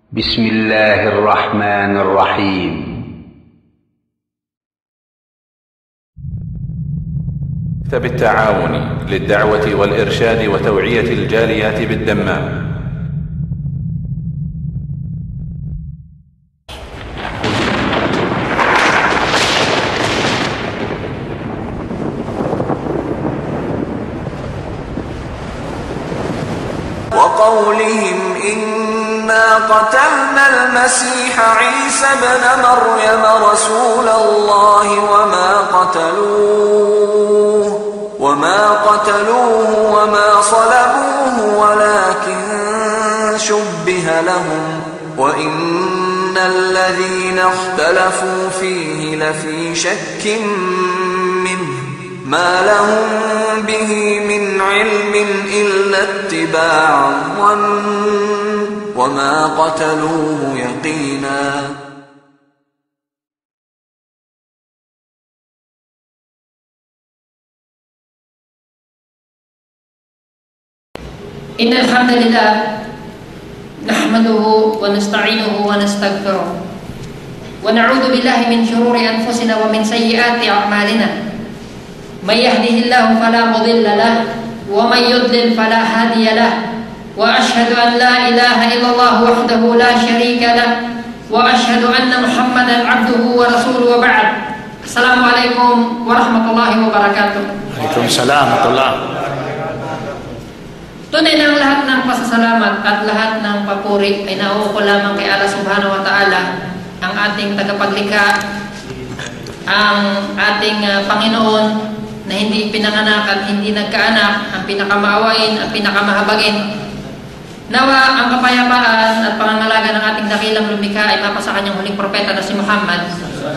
بسم الله الرحمن الرحيم. مكتب التعاون للدعوة والإرشاد وتوعية الجاليات بالدمام. وقولهم إنا قتلنا المسيح عيسى ابن مريم رسول الله وما قتلوه وما صلبوه ولكن شبه لهم وإن الذين اختلفوا فيه لفي شك منه ما لهم به من علم إلا اتباع الظن وما قتلوه يقينا. إن الحمد لله نحمده ونستعينه ونستغفره ونعوذ بالله من شرور أنفسنا ومن سيئات أعمالنا. من يهده الله فلا مضل له ومن يضلل فلا هادي له وأشهد أن لا إله إلا الله وحده لا شريك له وأشهد أن محمدا عبده ورسوله وبعد. السلام عليكم ورحمة الله وبركاته. Waalaikumsalam warahmatullah. Tunay na ang lahat ng pasasalamat at lahat ng papuri ay nauuko lamang kay Allah Subhanahu wa Ta'ala, ang ating tagapaglikha, ang ating Panginoon na hindi pinanganak at hindi nagkaanak, ang pinakamaawain at pinakamahabagin. Nawa ang kapayapaan at pangangalaga ng ating dakilang lumikha ay mapa sa kanyang huling propeta na si Muhammad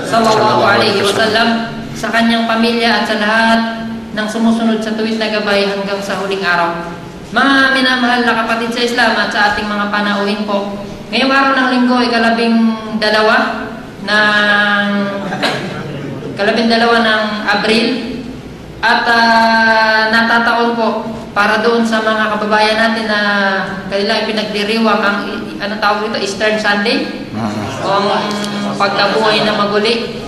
sallallahu alaihi wasallam, sa kanyang pamilya at sa lahat ng sumusunod sa tuwid na gabay hanggang sa huling araw. Mga minamahal na kapatid sa Islam at sa ating mga panauhin po, ngayong araw ng linggo ay kalabing dalawa ng Abril at natataon po para doon sa mga kababayan natin na kanilang pinagdiriwang ang tawag ito, Easter Sunday o ang pagkabuhay na maguli,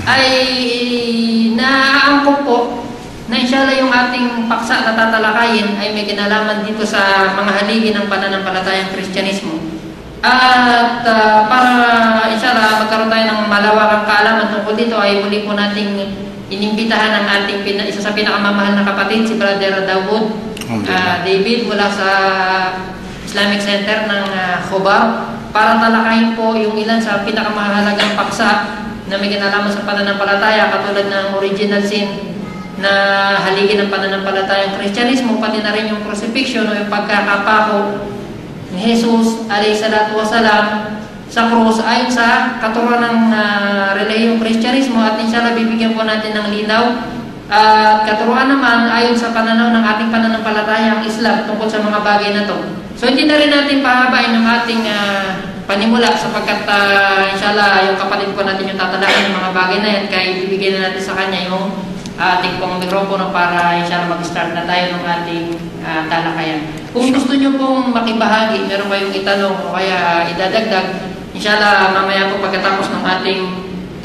ay naaangkop po na inshallah yung ating paksa na tatalakayin ay may kinalaman dito sa mga haligi ng pananampalatayang Kristyanismo. At para inshallah magkaroon tayo ng malawakang kaalaman tungkol dito, ay muli po nating inimbitahan ang ating isa sa pinakamamahal na kapatid, si Brother David mula sa Islamic Center ng Khobar, para talakayin po yung ilan sa pinakamahalagang paksa na may kinalaman sa pananampalataya, katulad ng original sin na haligi ng pananampalatayang Kristyanismo, pati na rin yung crucifixion o yung pagkakapako ni Jesus alayhi salatu wasalam sa krus ayon sa katuruan ng relihiyong Kristyanismo. At inshallah bibigyan po natin ng linaw at katuruan naman ayon sa pananaw ng ating pananampalatayang Islam tungkol sa mga bagay na to. So hindi na rin natin pahabain ng ating panimula, sapagkat inshallah yung kapatid po natin yung tatalakayin ng mga bagay na yan, kaya ibibigay na natin sa kanya yung ating pong mikropono para inshallah mag-start na tayo ng ating talakayan. Kung gusto nyo pong makibahagi, meron kayong itanong o kaya idadagdag, inshallah mamaya po pagkatapos ng ating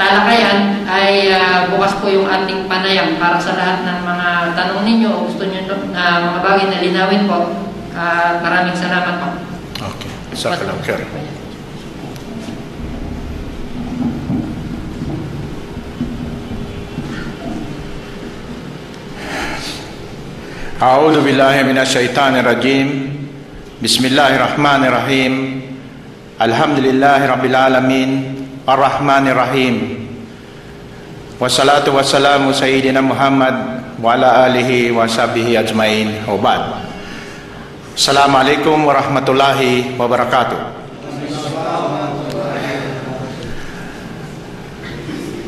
talakayan ay bukas po yung ating panayam para sa lahat ng mga tanong ninyo o gusto nyo na mga bagay na linawin po. Maraming salamat po. Okay. Jazakallahu khair. A'udzu billahi minasyaitonir rajim. Bismillahirrahmanirrahim. Alhamdulillahirabbil alamin, arrahmanir rahim. Wassalatu wassalamu sayyidina Muhammad wa ala alihi wa sahbihi ajmain. Wa ba'd. Assalamualaikum warahmatullahi wabarakatuh.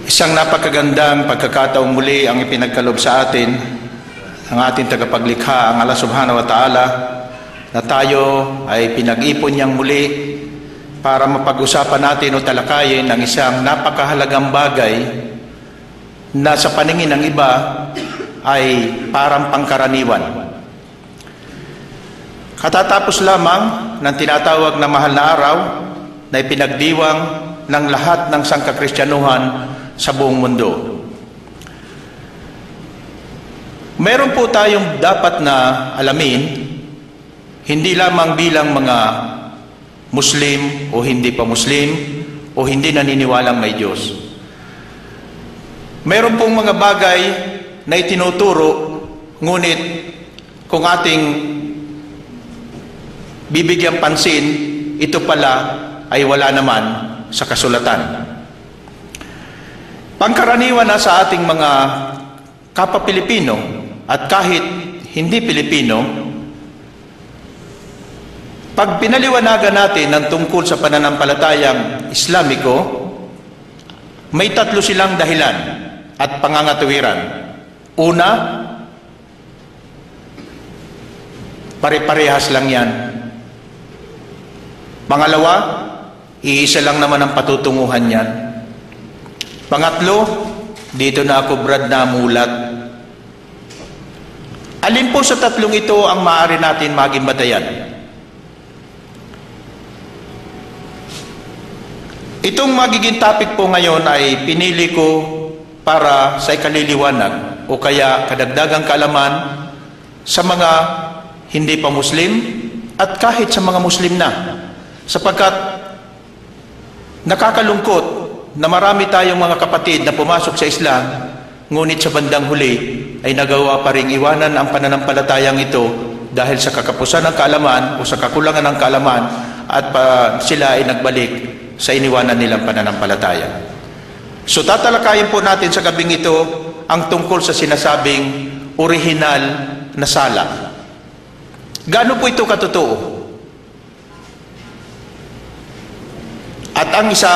Isang napakagandang pagkakataong muli ang ipinagkaloob sa atin ang ating tagapaglikha, ang Allah Subhanahu wa Ta'ala, na tayo ay pinag-ipon niyang muli para mapag-usapan natin o talakayin ang isang napakahalagang bagay na sa paningin ng iba ay parang pangkaraniwan. Katatapos lamang ng tinatawag na mahal na araw na ipinagdiwang ng lahat ng sangkakristyanuhan sa buong mundo. Meron po tayong dapat na alamin, hindi lamang bilang mga Muslim o hindi pa Muslim o hindi naniniwalang may Diyos. Meron pong mga bagay na itinuturo, ngunit kung ating bibigyan pansin, ito pala ay wala naman sa kasulatan. Pangkaraniwan na sa ating mga kapwa Pilipino at kahit hindi Pilipino, pag pinaliwanagan natin ng tungkol sa pananampalatayang Islamiko, may tatlo silang dahilan at pangangatuwiran. Una, pare-parehas lang yan. Pangalawa, iisa lang naman ang patutunguhan yan. Pangatlo, dito na ako brad na mulat. Alin po sa tatlong ito ang maaari natin maging batayan? Itong magiging topic po ngayon ay pinili ko para sa ikaliliwanag o kaya kadagdagang kaalaman sa mga hindi pa Muslim at kahit sa mga Muslim na, sapagkat nakakalungkot na marami tayong mga kapatid na pumasok sa Islam, ngunit sa bandang huli ay nagawa pa ring iwanan ang pananampalatayang ito dahil sa kakapusan ng kaalaman o sa kakulangan ng kaalaman at sila ay nagbalik sa iniwanan nilang pananampalataya. So tatalakayin po natin sa gabing ito ang tungkol sa sinasabing orihinal na sala. Gaano po ito katotoo? At ang isa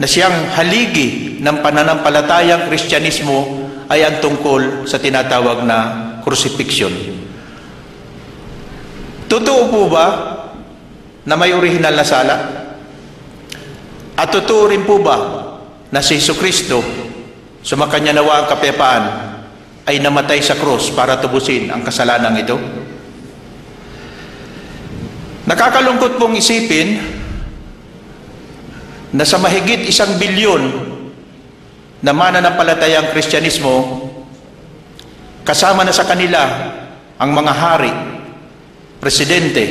na siyang haligi ng pananampalatayang Kristyanismo ay ang tungkol sa tinatawag na crucifixion. Totoo po ba na may orihinal na sala? At totoo rin po ba na si Jesucristo, sumakanya nawa ang kapayapaan, ay namatay sa krus para tubusin ang kasalanan ito? Nakakalungkot pong isipin na sa mahigit 1 bilyon na mananampalatayang Kristyanismo, kasama na sa kanila ang mga hari, presidente,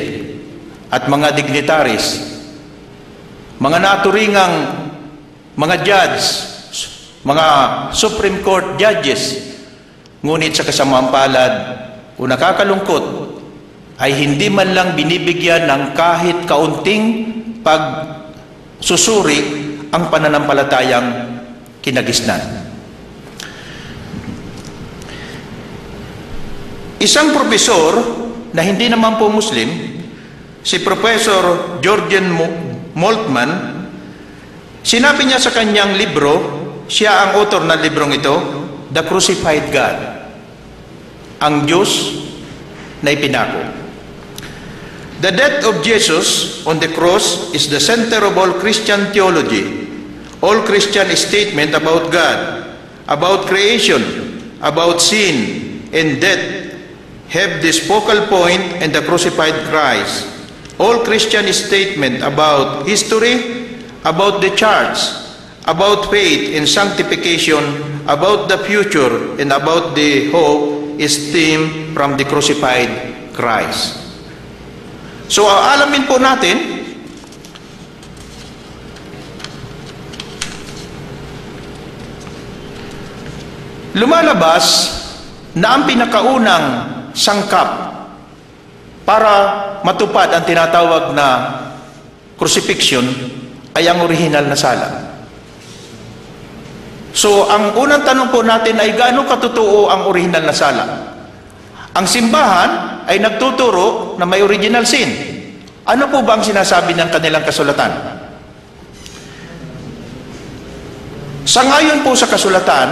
at mga dignitaries, mga naturingang mga judge, mga Supreme Court judges, ngunit sa kasamaang palad o nakakalungkot ay hindi man lang binibigyan ng kahit kaunting pagsusuri ang pananampalatayang kinagisnan. Isang profesor na hindi naman po Muslim, si Professor Georgian Moltmann, sinabi niya sa kanyang libro, siya ang author ng librong ito, The Crucified God, ang Diyos na ipinako. The death of Jesus on the cross is the center of all Christian theology, all Christian statement about God, about creation, about sin and death have this focal point in the crucified Christ. All Christian statement about history, about the church, about faith and sanctification, about the future, and about the hope is stemmed from the crucified Christ. So, alamin po natin lumalabas na ang pinakaunang sangkap para matupad ang tinatawag na crucifixion ay ang orihinal na sala. So, ang unang tanong po natin ay gaano katotoo ang orihinal na sala? Ang simbahan ay nagtuturo na may original sin. Ano po ba ang sinasabi ng kanilang kasulatan? Sangayon po sa kasulatan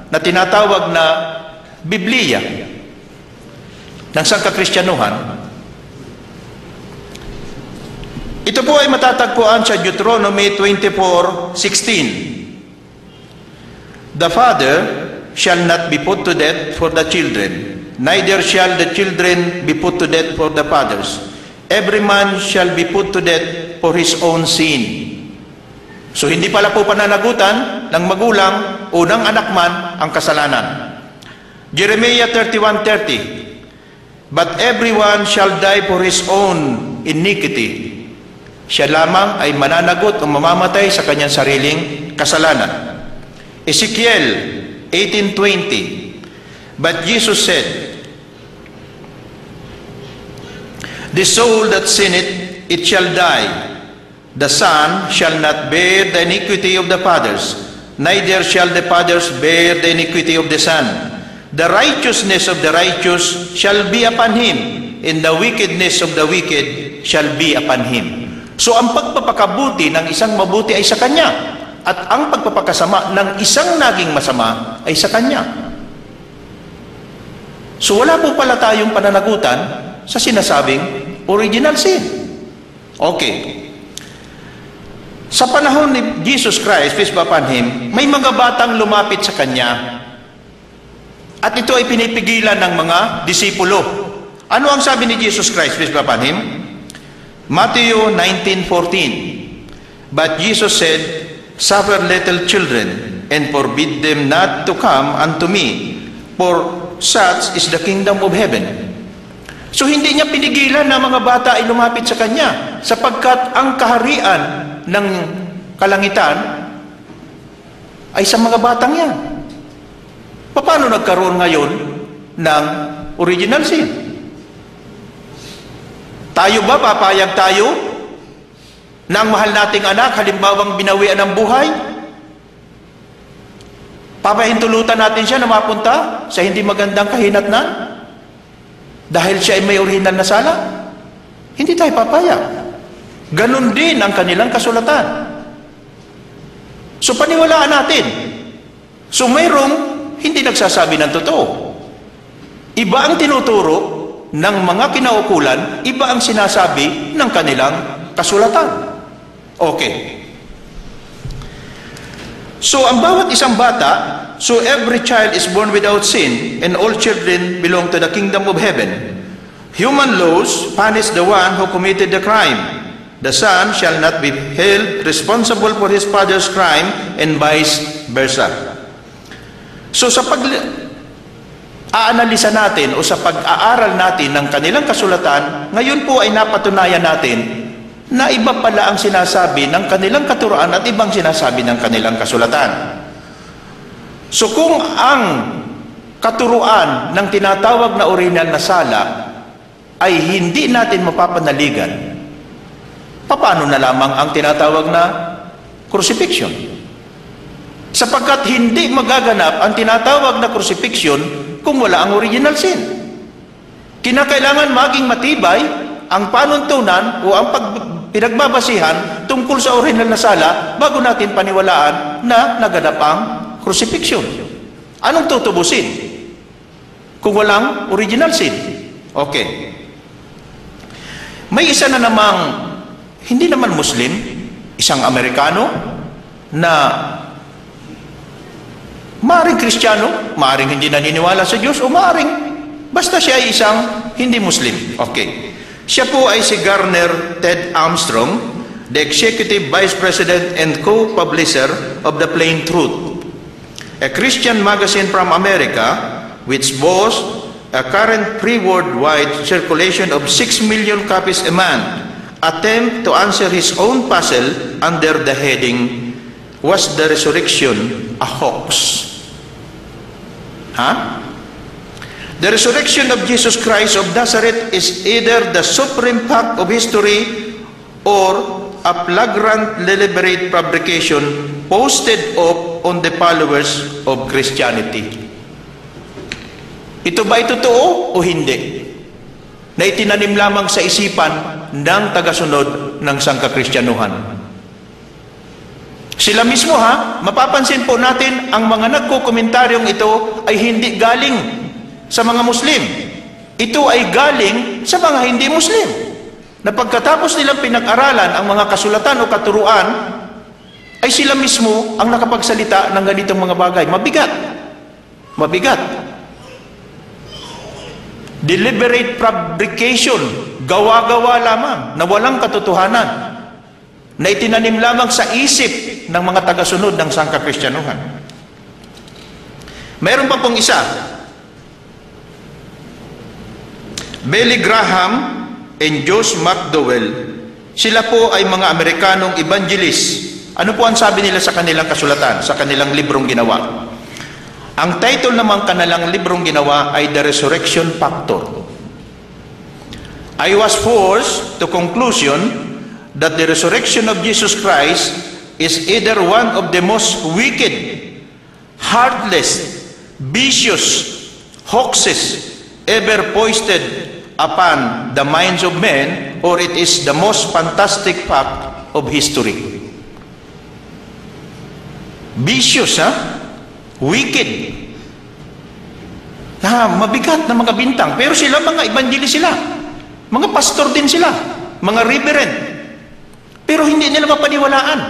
na tinatawag na Biblia ng sangkakristyanuhan, ito po ay matatagpuan sa Deuteronomy 24:16. The father shall not be put to death for the children, neither shall the children be put to death for the fathers. every man shall be put to death for his own sin. So hindi pala po pananagutan ng magulang o ng anak man ang kasalanan. Jeremiah 31:30, but everyone shall die for his own iniquity. Siya lamang ay mananagot o mamamatay sa kanyang sariling kasalanan. Ezekiel 18:20, but Jesus said, the soul that sinneth, it shall die. The son shall not bear the iniquity of the fathers, neither shall the fathers bear the iniquity of the son. The righteousness of the righteous shall be upon him, and the wickedness of the wicked shall be upon him. So ang pagpapakabuti ng isang mabuti ay sa kanya, at ang pagpapakasama ng isang naging masama ay sa kanya. So wala po pala tayong pananagutan sa sinasabing original sin. Okay. Sa panahon ni Jesus Christ, peace be upon him, may mga batang lumapit sa kanya. At ito ay pinipigilan ng mga disipulo. Ano ang sabi ni Jesus Christ, peace be upon him? Matthew 19:14. But Jesus said, suffer little children, and forbid them not to come unto me, for such is the kingdom of heaven. So hindi niya pinigilan na mga bata ay lumapit sa kanya, sapagkat ang kaharian ng kalangitan ay sa mga batang yan. Paano nagkaroon ngayon ng original sin? Tayo ba, papayag tayo na ang mahal nating anak, halimbawang binawian ng buhay, papahintulutan natin siya na mapunta sa hindi magandang kahinatnan dahil siya ay may original na sala? Hindi tayo papayag. Ganon din ang kanilang kasulatan. So paniwalaan natin. So mayroong hindi nagsasabi ng totoo. Iba ang tinuturo ng mga kinaukulan, iba ang sinasabi ng kanilang kasulatan. Okay. So ang bawat isang bata, so every child is born without sin, and all children belong to the kingdom of heaven. Human laws punish the one who committed the crime. The son shall not be held responsible for his father's crime, and vice versa. So sa pag-aanalisa natin o sa pag-aaral natin ng kanilang kasulatan, ngayon po ay napatunayan natin na iba pala ang sinasabi ng kanilang katuruan at ibang sinasabi ng kanilang kasulatan. So kung ang katuruan ng tinatawag na original na sala ay hindi natin mapapanaligan, paano na lamang ang tinatawag na crucifixion? Sapagkat hindi magaganap ang tinatawag na crucifixion kung wala ang original sin. Kinakailangan maging matibay ang panuntunan o ang pinagbabasihan tungkol sa original na sala bago natin paniwalaan na naganap ang crucifixion. Anong tutubusin kung walang original sin? Okay. May isa na namang hindi naman Muslim, isang Amerikano na maaring Kristiyano, maaring hindi naniniwala sa Diyos, o maaring basta siya ay isang hindi Muslim. Okay. Siya po ay si Garner Ted Armstrong, the Executive Vice President and co-publisher of The Plain Truth, a Christian magazine from America which boasts a current pre-worldwide circulation of 6 million copies a month, attempt to answer his own puzzle under the heading, "Was the Resurrection a Hoax?" The resurrection of Jesus Christ of Nazareth is either the supreme fact of history or a flagrant deliberate fabrication posted up on the followers of Christianity. Ito ba ay totoo o hindi? Na itinanim lamang sa isipan ng tagasunod ng sangkakristyanuhan. Sila mismo mapapansin po natin ang mga nagkokomentaryong ito ay hindi galing sa mga Muslim. Ito ay galing sa mga hindi Muslim. Na pagkatapos nilang pinag-aralan ang mga kasulatan o katuruan, ay sila mismo ang nakapagsalita ng ganitong mga bagay. Mabigat. Mabigat. Deliberate fabrication, gawa-gawa lamang na walang katotohanan, na itinanim lamang sa isip ng mga tagasunod ng sangkakristyanuhan. Mayroon pa pong isa, Billy Graham and Josh McDowell. Sila po ay mga Amerikanong evangelist. Ano po ang sabi nila sa kanilang kasulatan, sa kanilang librong ginawa? Ang title naman kanilang librong ginawa ay The Resurrection Factor. I was forced to conclusion that the resurrection of Jesus Christ is either one of the most wicked, heartless, vicious hoaxes ever foisted upon the minds of men, or it is the most fantastic fact of history. Vicious, wicked. Mabigat na mga bintang. Pero sila, mga evangelist sila. Mga pastor din sila. Mga reverend. Pero hindi nila mapaniwalaan.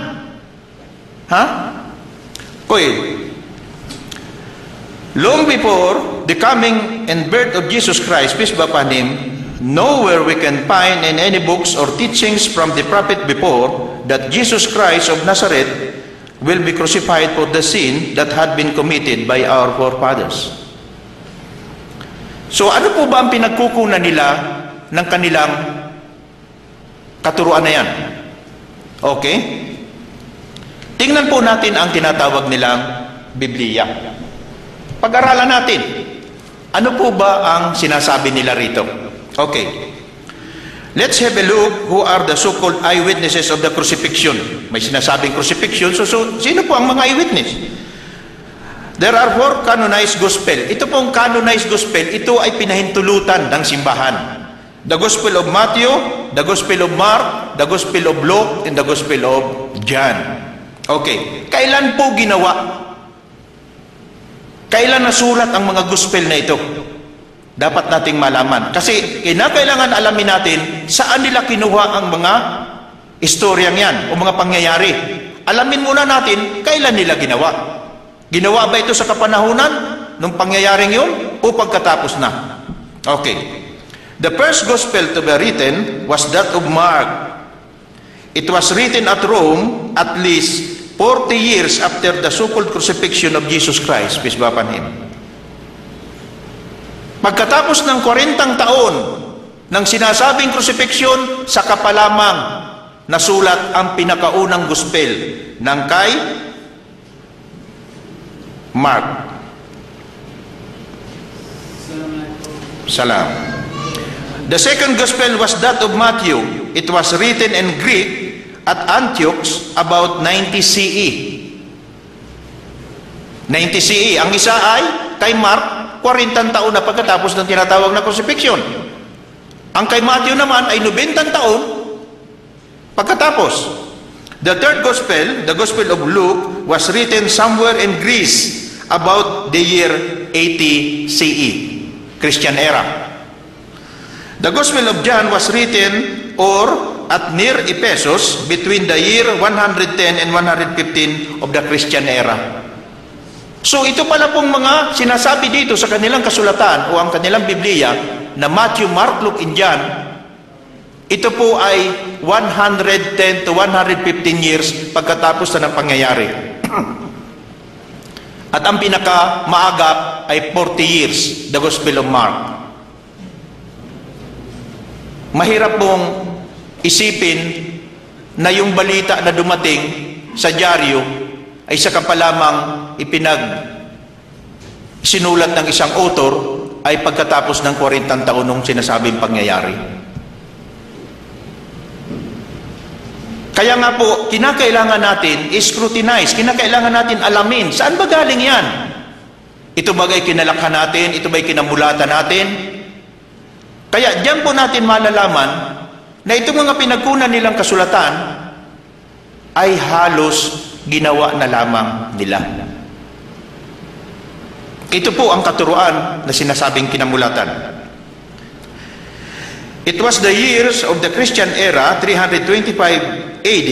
Long before the coming and birth of Jesus Christ, peace be upon him, nowhere we can find in any books or teachings from the prophet before that Jesus Christ of Nazareth will be crucified for the sin that had been committed by our forefathers. So ano po ba ang pinagkukunan nila ng kanilang katuruan na yan? Okay? Tingnan po natin ang tinatawag nilang Biblia. Pag-aralan natin. Ano po ba ang sinasabi nila rito? Okay. Let's have a look who are the so-called eyewitnesses of the crucifixion. May sinasabing crucifixion, so sino po ang mga eyewitness? There are 4 canonized gospel. Ito pong canonized gospel, ito ay pinahintulutan ng simbahan. The Gospel of Matthew, the Gospel of Mark, the Gospel of Luke, and the Gospel of John. Okay. Kailan po ginawa? Kailan nasulat ang mga gospel na ito? Dapat nating malaman. Kasi kinakailangan alamin natin saan nila kinuha ang mga istoryang yan o mga pangyayari. Alamin muna natin kailan nila ginawa. Ginawa ba ito sa kapanahunan ng pangyayaring yun o pagkatapos na? Okay. The first gospel to be written was that of Mark. It was written at Rome at least 40 years after the so-called crucifixion of Jesus Christ, peace be upon him. Pagkatapos ng 40 taon ng sinasabing crucifixion, saka pa lamang nasulat ang pinakaunang gospel ng kay Mark. Salam. The second gospel was that of Matthew. It was written in Greek at Antioch about 90 CE. 90 CE. Ang isa ay kay Mark, 40 taon na pagkatapos ng tinatawag na crucifixion. Ang kay Matthew naman ay 90 taon pagkatapos. The third gospel, the Gospel of Luke, was written somewhere in Greece about the year 80 CE, Christian era. The Gospel of John was written at near Ephesus between the year 110 and 115 of the Christian era. So ito pala pong mga sinasabi dito sa kanilang kasulatan o ang kanilang Biblia na Matthew, Mark, Luke, and John, ito po ay 110 to 115 years pagkatapos na ng pangyayari. At ang pinaka-maagap ay 40 years, the Gospel of Mark. Mahirap pong isipin na yung balita na dumating sa dyaryo ay saka pa lamang sinulat ng isang author ay pagkatapos ng 40 taon nung sinasabing pangyayari. Kaya nga po, kinakailangan natin scrutinize, kinakailangan natin alamin, saan ba galing yan? Ito bagay kinalakhan natin, ito ba'y kinamulatan natin? Kaya diyan po natin malalaman na itong mga pinagkunan nilang kasulatan ay halos ginawa na lamang nila. Ito po ang katuruan na sinasabing kinamulatan. It was the years of the Christian era, 325 AD,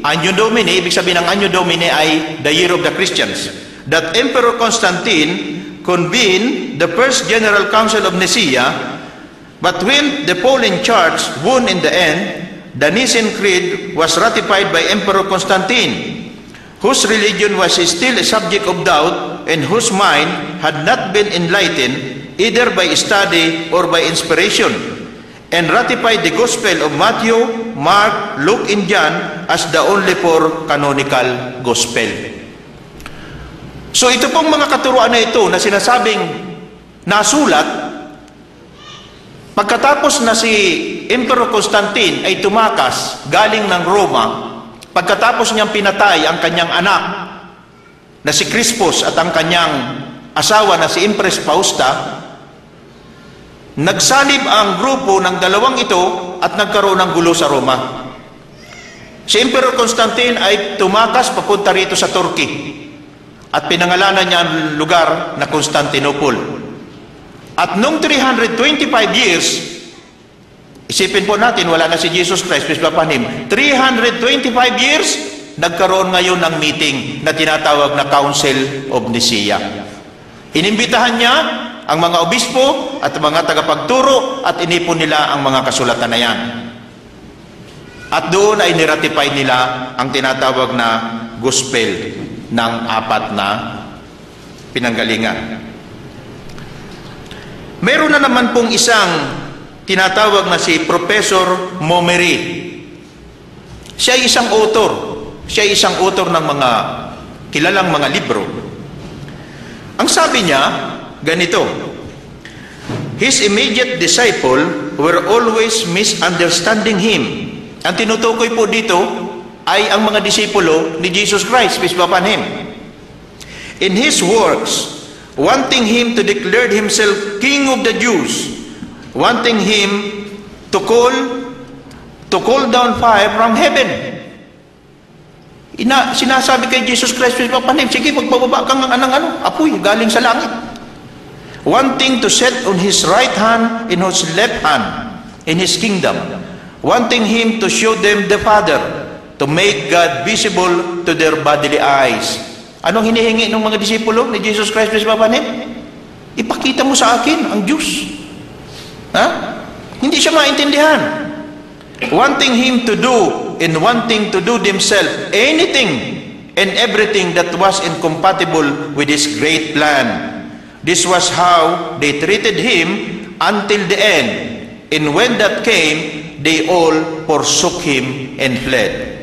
Anno Domini, ibig sabihin ng Anno Domini ay the year of the Christians, that Emperor Constantine convened the First General Council of Nicaea But when the Pauline Church won in the end, the Nicene Creed was ratified by Emperor Constantine, whose religion was still a subject of doubt and whose mind had not been enlightened either by study or by inspiration, and ratified the Gospel of Matthew, Mark, Luke, and John as the only four canonical Gospel. So ito pong mga katuruan na ito na sinasabing nasulat pagkatapos na si Emperor Constantine ay tumakas galing ng Roma, pagkatapos niyang pinatay ang kanyang anak na si Crispus at ang kanyang asawa na si Empress Fausta, nagsalib ang grupo ng dalawang ito at nagkaroon ng gulo sa Roma. Si Emperor Constantine ay tumakas papunta rito sa Turkey at pinangalanan niya ang lugar na Constantinople. At noong 325 years, isipin po natin, wala na si Jesus Christ, peace be upon him. 325 years, nagkaroon ngayon ng meeting na tinatawag na Council of Nicaea. Inimbitahan niya ang mga obispo at mga tagapagturo at inipon nila ang mga kasulatan na yan. At doon ay niratify nila ang tinatawag na gospel ng apat na pinanggalingan. Meron na naman pong isang tinatawag na si Professor Momery. Siya ay isang author. Siya ay isang author ng mga kilalang mga libro. Ang sabi niya, ganito: his immediate disciple were always misunderstanding him. Ang tinutukoy po dito ay ang mga disipulo ni Jesus Christ, peace be upon him. In his works, wanting him to declare himself King of the Jews, wanting him to call down fire from heaven. Sinasabi kay Jesus Christ, peace be upon him, sige, magpababa kang ng apoy galing sa langit. Wanting to set on his right hand and his left hand in his kingdom, wanting him to show them the Father, to make God visible to their bodily eyes. Anong hinihingi ng mga disipulo ni Jesus Christ, peace be upon him? Ipakita mo sa akin ang Diyos. Ha? Hindi siya maintindihan. Wanting him to do and wanting to do themselves anything and everything that was incompatible with his great plan. This was how they treated him until the end. And when that came, they all forsook him and fled.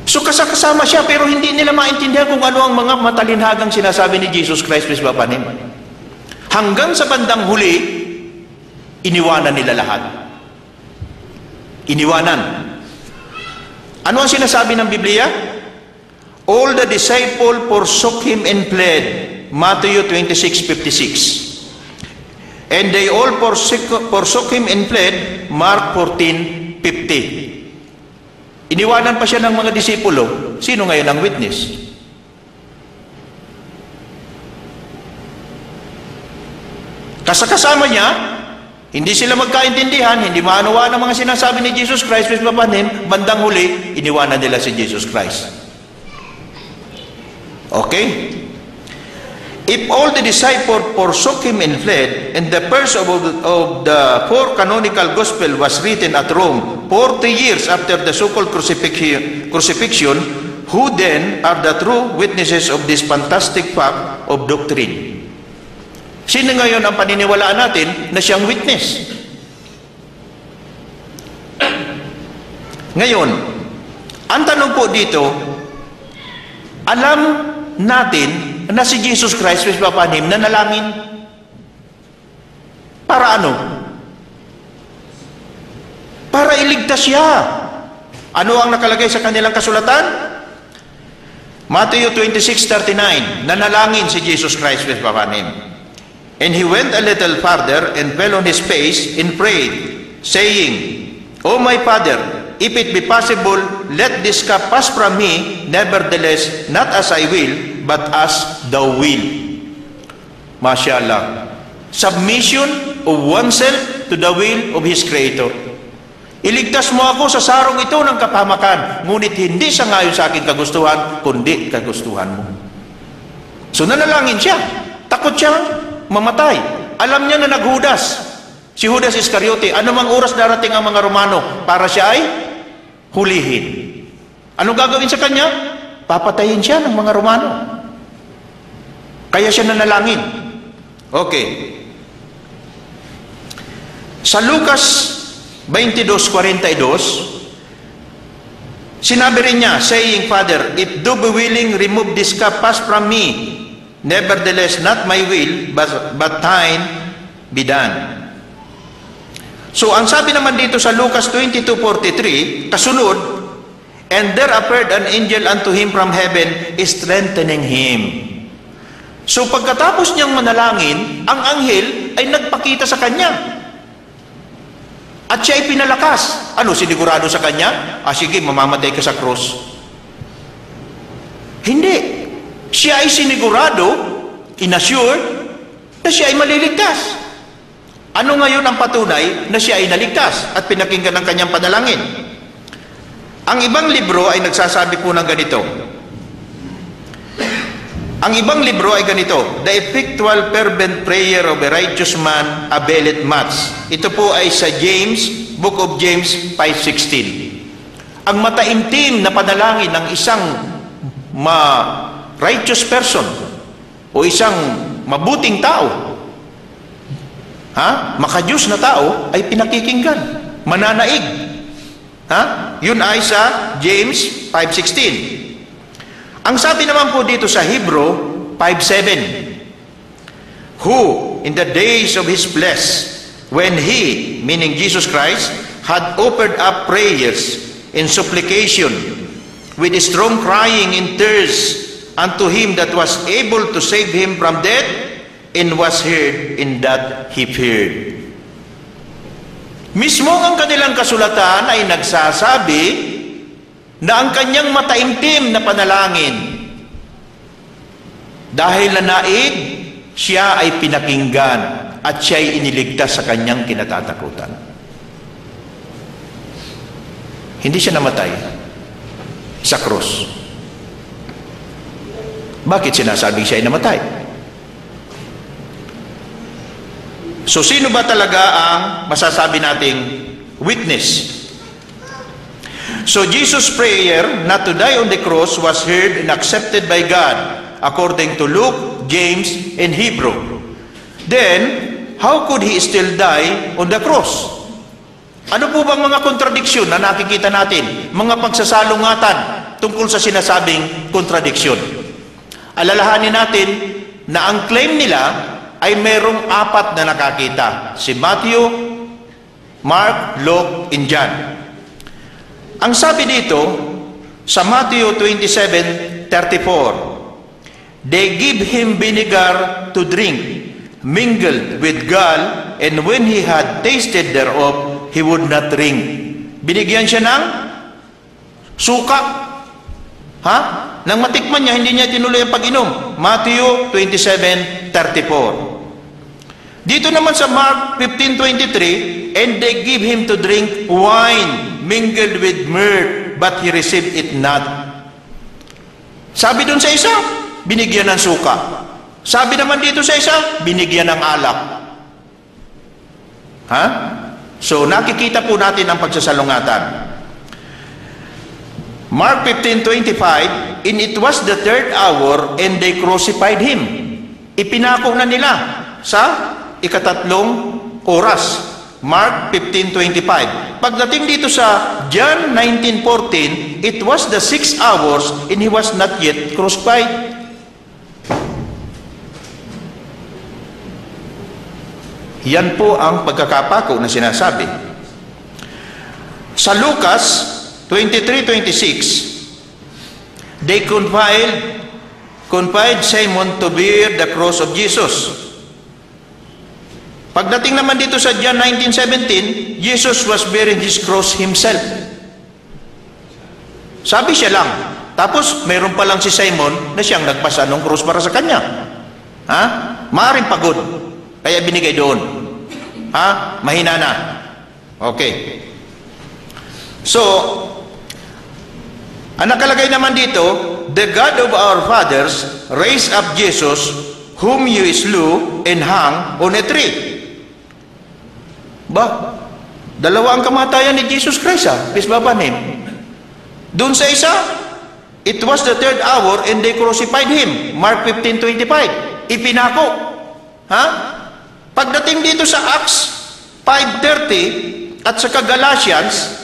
So kasama siya pero hindi nila maintindihan kung ano ang mga matalinhagang sinasabi ni Jesus Christ, peace be upon him. Hanggang sa bandang huli, iniwanan nila lahat. Iniwanan. Ano ang sinasabi ng Biblia? All the disciples forsook him and fled. Matthew 26:56. And they all forsook him and fled. Mark 14:50. Iniwanan pa siya ng mga disipulo. Sino ngayon ang witness? Kasama niya, hindi sila magkaintindihan, hindi maanuwa ng mga sinasabi ni Jesus Christ, peace be upon him, bandang huli, iniwanan nila si Jesus Christ. Okay? If all the disciples forsook him and fled, and the first of the four canonical gospel was written at Rome 40 years after the so-called crucifixion, who then are the true witnesses of this fantastic fact of doctrine? Sino ngayon ang paniniwalaan natin na siyang witness? Ngayon, ang tanong po dito, alam natin na si Jesus Christ, peace be upon him, nanalangin. Para ano? Para iligtas siya. Ano ang nakalagay sa kanilang kasulatan? Matthew 26:39, nanalangin si Jesus Christ, peace be upon him. And he went a little farther and fell on his face and prayed, saying, O my Father, if it be possible, let this cup pass from me, nevertheless, not as I will, but as thou will. Mashallah. Submission of oneself to the will of his Creator. Iligtas mo ako sa sarong ito ng kapahamakan, ngunit hindi sa ngayon sa aking kagustuhan, kundi kagustuhan mo. So nanalangin siya. Takot siya mamatay. Alam niya na naghudas. Si Judas Iscariote, anumang oras darating ang mga Romano para siya ay hulihin. Anong gagawin sa kanya? Papatayin siya ng mga Romano. Kaya siya nanalangin. Okay. Sa Lucas 22:42, sinabi rin niya, saying, Father, if thou be willing, remove this cup, pass from me. Nevertheless, not my will, but thine be done. So, ang sabi naman dito sa Lucas 22:43, kasunod, and there appeared an angel unto him from heaven, strengthening him. So, pagkatapos niyang manalangin, ang anghel ay nagpakita sa kanya. At siya ay pinalakas. Ano, sinigurado sa kanya? Sige, mamamatay ka sa cross. Hindi. Siya ay sinigurado, inassure, na siya ay maliligtas. Ano ngayon ang patunay na siya ay naligtas at pinakinggan ng kanyang panalangin? Ang ibang libro ay nagsasabi po ng ganito. Ang ibang libro ay ganito, the effectual fervent prayer of a righteous man availeth much. Ito po ay sa James, Book of James 5:16. Ang mataimtim na panalangin ng isang righteous person o isang mabuting tao, makadiyos na tao ay pinakikinggan, mananaig. Yun ay sa James 5:16. Ang sabi naman po dito sa Hebrew 5:7, who in the days of his flesh, when he, meaning Jesus Christ, had offered up prayers in supplication with strong crying in tears unto him that was able to save him from death, and was heard in that he feared. Mismo ang kanilang kasulatan ay nagsasabi na ang kanyang mataimtim na panalangin, dahil nanaig, siya ay pinakinggan at siya ay iniligtas sa kanyang kinatatakutan. Hindi siya namatay sa krus. Bakit sinasabing siya ay namatay? So, sino ba talaga ang masasabi nating witness? So, Jesus' prayer not to die on the cross was heard and accepted by God according to Luke, James, and Hebrew. Then, how could he still die on the cross? Ano po bang mga kontradiksyon na nakikita natin? Mga pagsasalungatan tungkol sa sinasabing kontradiksyon. Alalahanin natin na ang claim nila ay merong 4 na nakakita. Si Matthew, Mark, Luke, and John. Ang sabi dito, sa Matthew 27:34, they give him vinegar to drink, mingled with gall, and when he had tasted thereof, he would not drink. Binigyan siya ng suka. Nang matikman niya, hindi niya tinuloy ang pag-inom. Matthew 27:34. Dito naman sa Mark 15:23, and they give him to drink wine mingled with myrrh, but he received it not. Sabi dun sa isa, binigyan ng suka. Sabi naman dito sa isa, binigyan ng alak. So, nakikita po natin ang pagsasalungatan. Mark 15:25, and it was the 3rd hour, and they crucified him. Ipinako na nila sa ikatatlong oras. Mark 15:25. Pagdating dito sa John 19:14, it was the 6 hours, and he was not yet crucified. Yan po ang pagkakapako na sinasabi. Sa Lucas 23:26, they confined Simon to bear the cross of Jesus. Pagdating naman dito sa John 19:17, Jesus was bearing his cross himself. Sabi siya lang. Tapos, mayroon pa lang si Simon na siyang nagpasa ng cross para sa kanya. Maaaring pagod. Kaya binigay doon. Mahina na. Okay. So, ang nakalagay naman dito, the God of our fathers raised up Jesus, whom you slew and hung on a tree. Ba? Dalawa ang kamatayan ni Jesus Christ, peace be upon him. Doon sa isa, it was the 3rd hour and they crucified him. Mark 15:25. Ipinako. Ha? Pagdating dito sa Acts 5:30 at sa Galatians,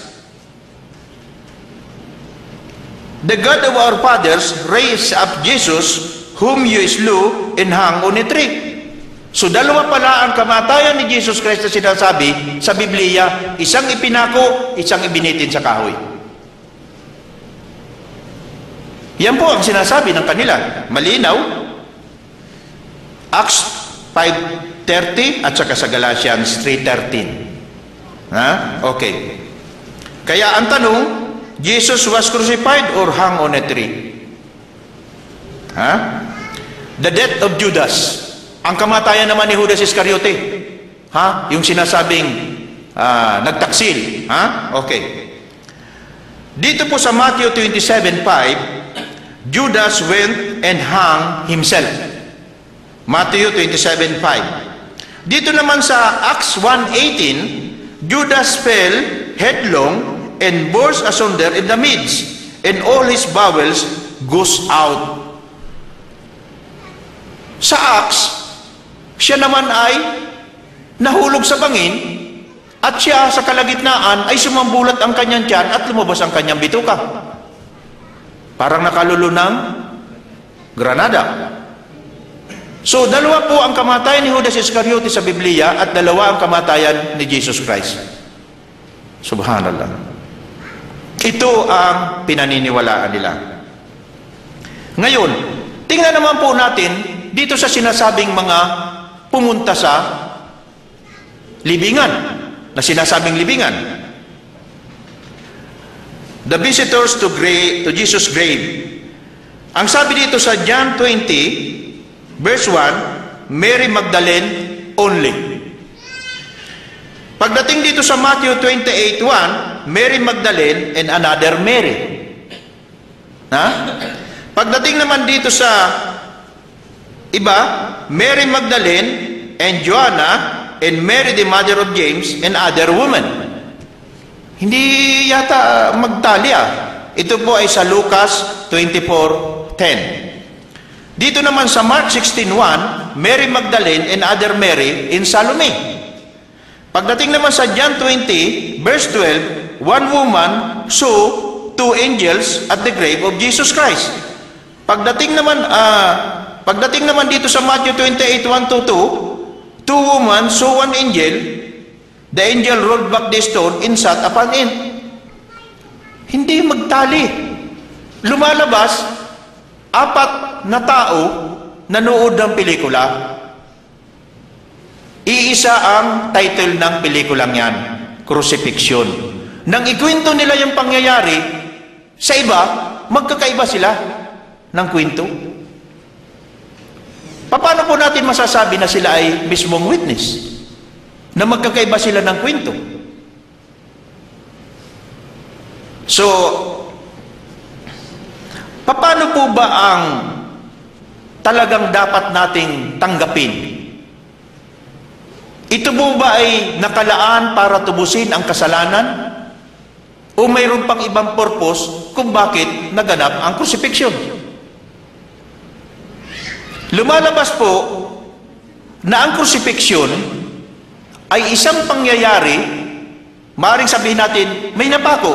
the God of our fathers raised up Jesus, whom you slew and hung on a tree. So dalawa pala ang kamatayan ni Jesus Christ na sinasabi sa Biblia, isang ipinako, isang ibinitin sa kahoy. Yan po ang sinasabi ng kanila. Malinaw. Acts 5:30 at saka sa Galatians 3:13. Ha? Okay. Kaya ang tanong, Jesus was crucified or hung on a tree? Ha? The death of Judas. Ang kamatayan naman ni Judas Iscariote. Ha? Yung sinasabing nagtaksil. Ha? Okay. Dito po sa Matthew 27:5, Judas went and hung himself. Matthew 27:5. Dito naman sa Acts 1:18, Judas fell headlong and burst asunder in the midst, and all his bowels goes out. Sa Acts, siya naman ay nahulog sa bangin at siya sa kalagitnaan ay sumambulat ang kanyang tiyan at lumabas ang kanyang bituka. Parang nakalulo ng granada. So, dalawa po ang kamatayan ni Judas Iscariote sa Biblia at dalawa ang kamatayan ni Jesus Christ. Subhanallah. Ito ang pinaniniwalaan nila. Ngayon, tingnan naman po natin dito sa sinasabing mga pumunta sa libingan, na sinasabing libingan. The visitors to Jesus' grave. Ang sabi dito sa John 20, verse 1, Mary Magdalene only. Pagdating dito sa Matthew 28:1, Mary Magdalene and another Mary. Ha? Pagdating naman dito sa iba, Mary Magdalene and Joanna and Mary the mother of James and other women. Hindi yata magtali Ito po ay sa Lucas 24:10. Dito naman sa Mark 16:1, Mary Magdalene and other Mary in Salome. Pagdating naman sa John 20, verse 12, one woman saw two angels at the grave of Jesus Christ. Pagdating naman dito sa Matthew 28:1-2, two women saw one angel. The angel rolled back the stone and sat upon it. Hindi magtali. Lumalabas, 4 na tao nanood ng pelikula. Iisa ang title ng pelikulang yan, Crucifixion. Nang ikwento nila yung pangyayari, sa iba, magkakaiba sila ng kwento. Paano po natin masasabi na sila ay mismong witness? Na magkakaiba sila ng kwento? So, paano po ba ang talagang dapat nating tanggapin? Ito po ba ay nakalaan para tubusin ang kasalanan? O mayroon pang ibang purpose kung bakit naganap ang crucifixion? Lumalabas po na ang crucifixion ay isang pangyayari, maaaring sabihin natin, may napako.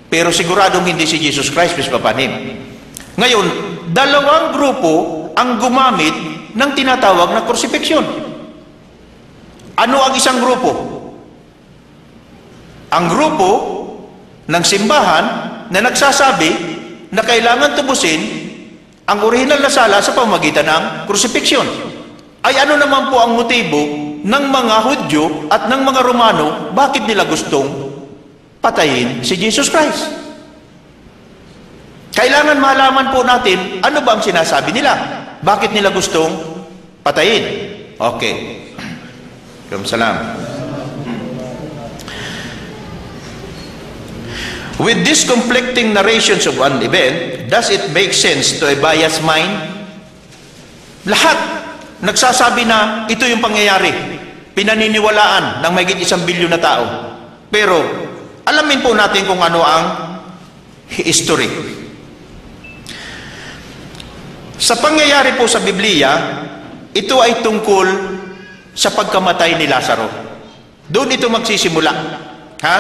Pero siguradong hindi si Jesus Christ, peace be upon him. Ngayon, 2 grupo ang gumamit ng tinatawag na crucifixion. Ano ang isang grupo? Ang grupo ng simbahan na nagsasabi na kailangan tubusin ang orihinal na sala sa pamamagitan ng crucifixion. Ay ano naman po ang motibo ng mga Hudyo at ng mga Romano bakit nila gustong patayin si Jesus Christ? Kailangan malaman po natin ano ba ang sinasabi nila. Bakit nila gustong patayin? Okay. Salam. With these conflicting narrations of one event, does it make sense to a biased mind? Lahat nagsasabi na ito yung pangyayari. pinaniniwalaan ng mahigit 1 bilyon na tao. Pero, alamin po natin kung ano ang history. Sa pangyayari po sa Biblia, ito ay tungkol sa pagkamatay ni Lazaro. Doon ito magsisimula. Ha?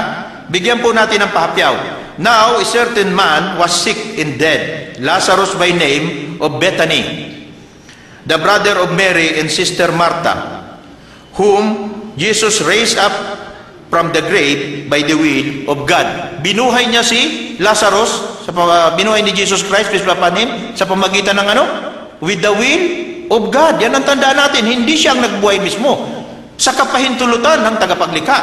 Bigyan po natin ng pahapyaw. Now, a certain man was sick and dead, Lazarus by name, of Bethany, the brother of Mary and sister Martha, whom Jesus raised up from the grave by the will of God. Binuhay niya si Lazarus, binuhay ni Jesus Christ, peace be upon him, sa pamagitan ng ano? With the will of God. Yan ang tandaan natin. Hindi siya ang nagbuhay mismo. Sa kapahintulutan ng tagapaglikha.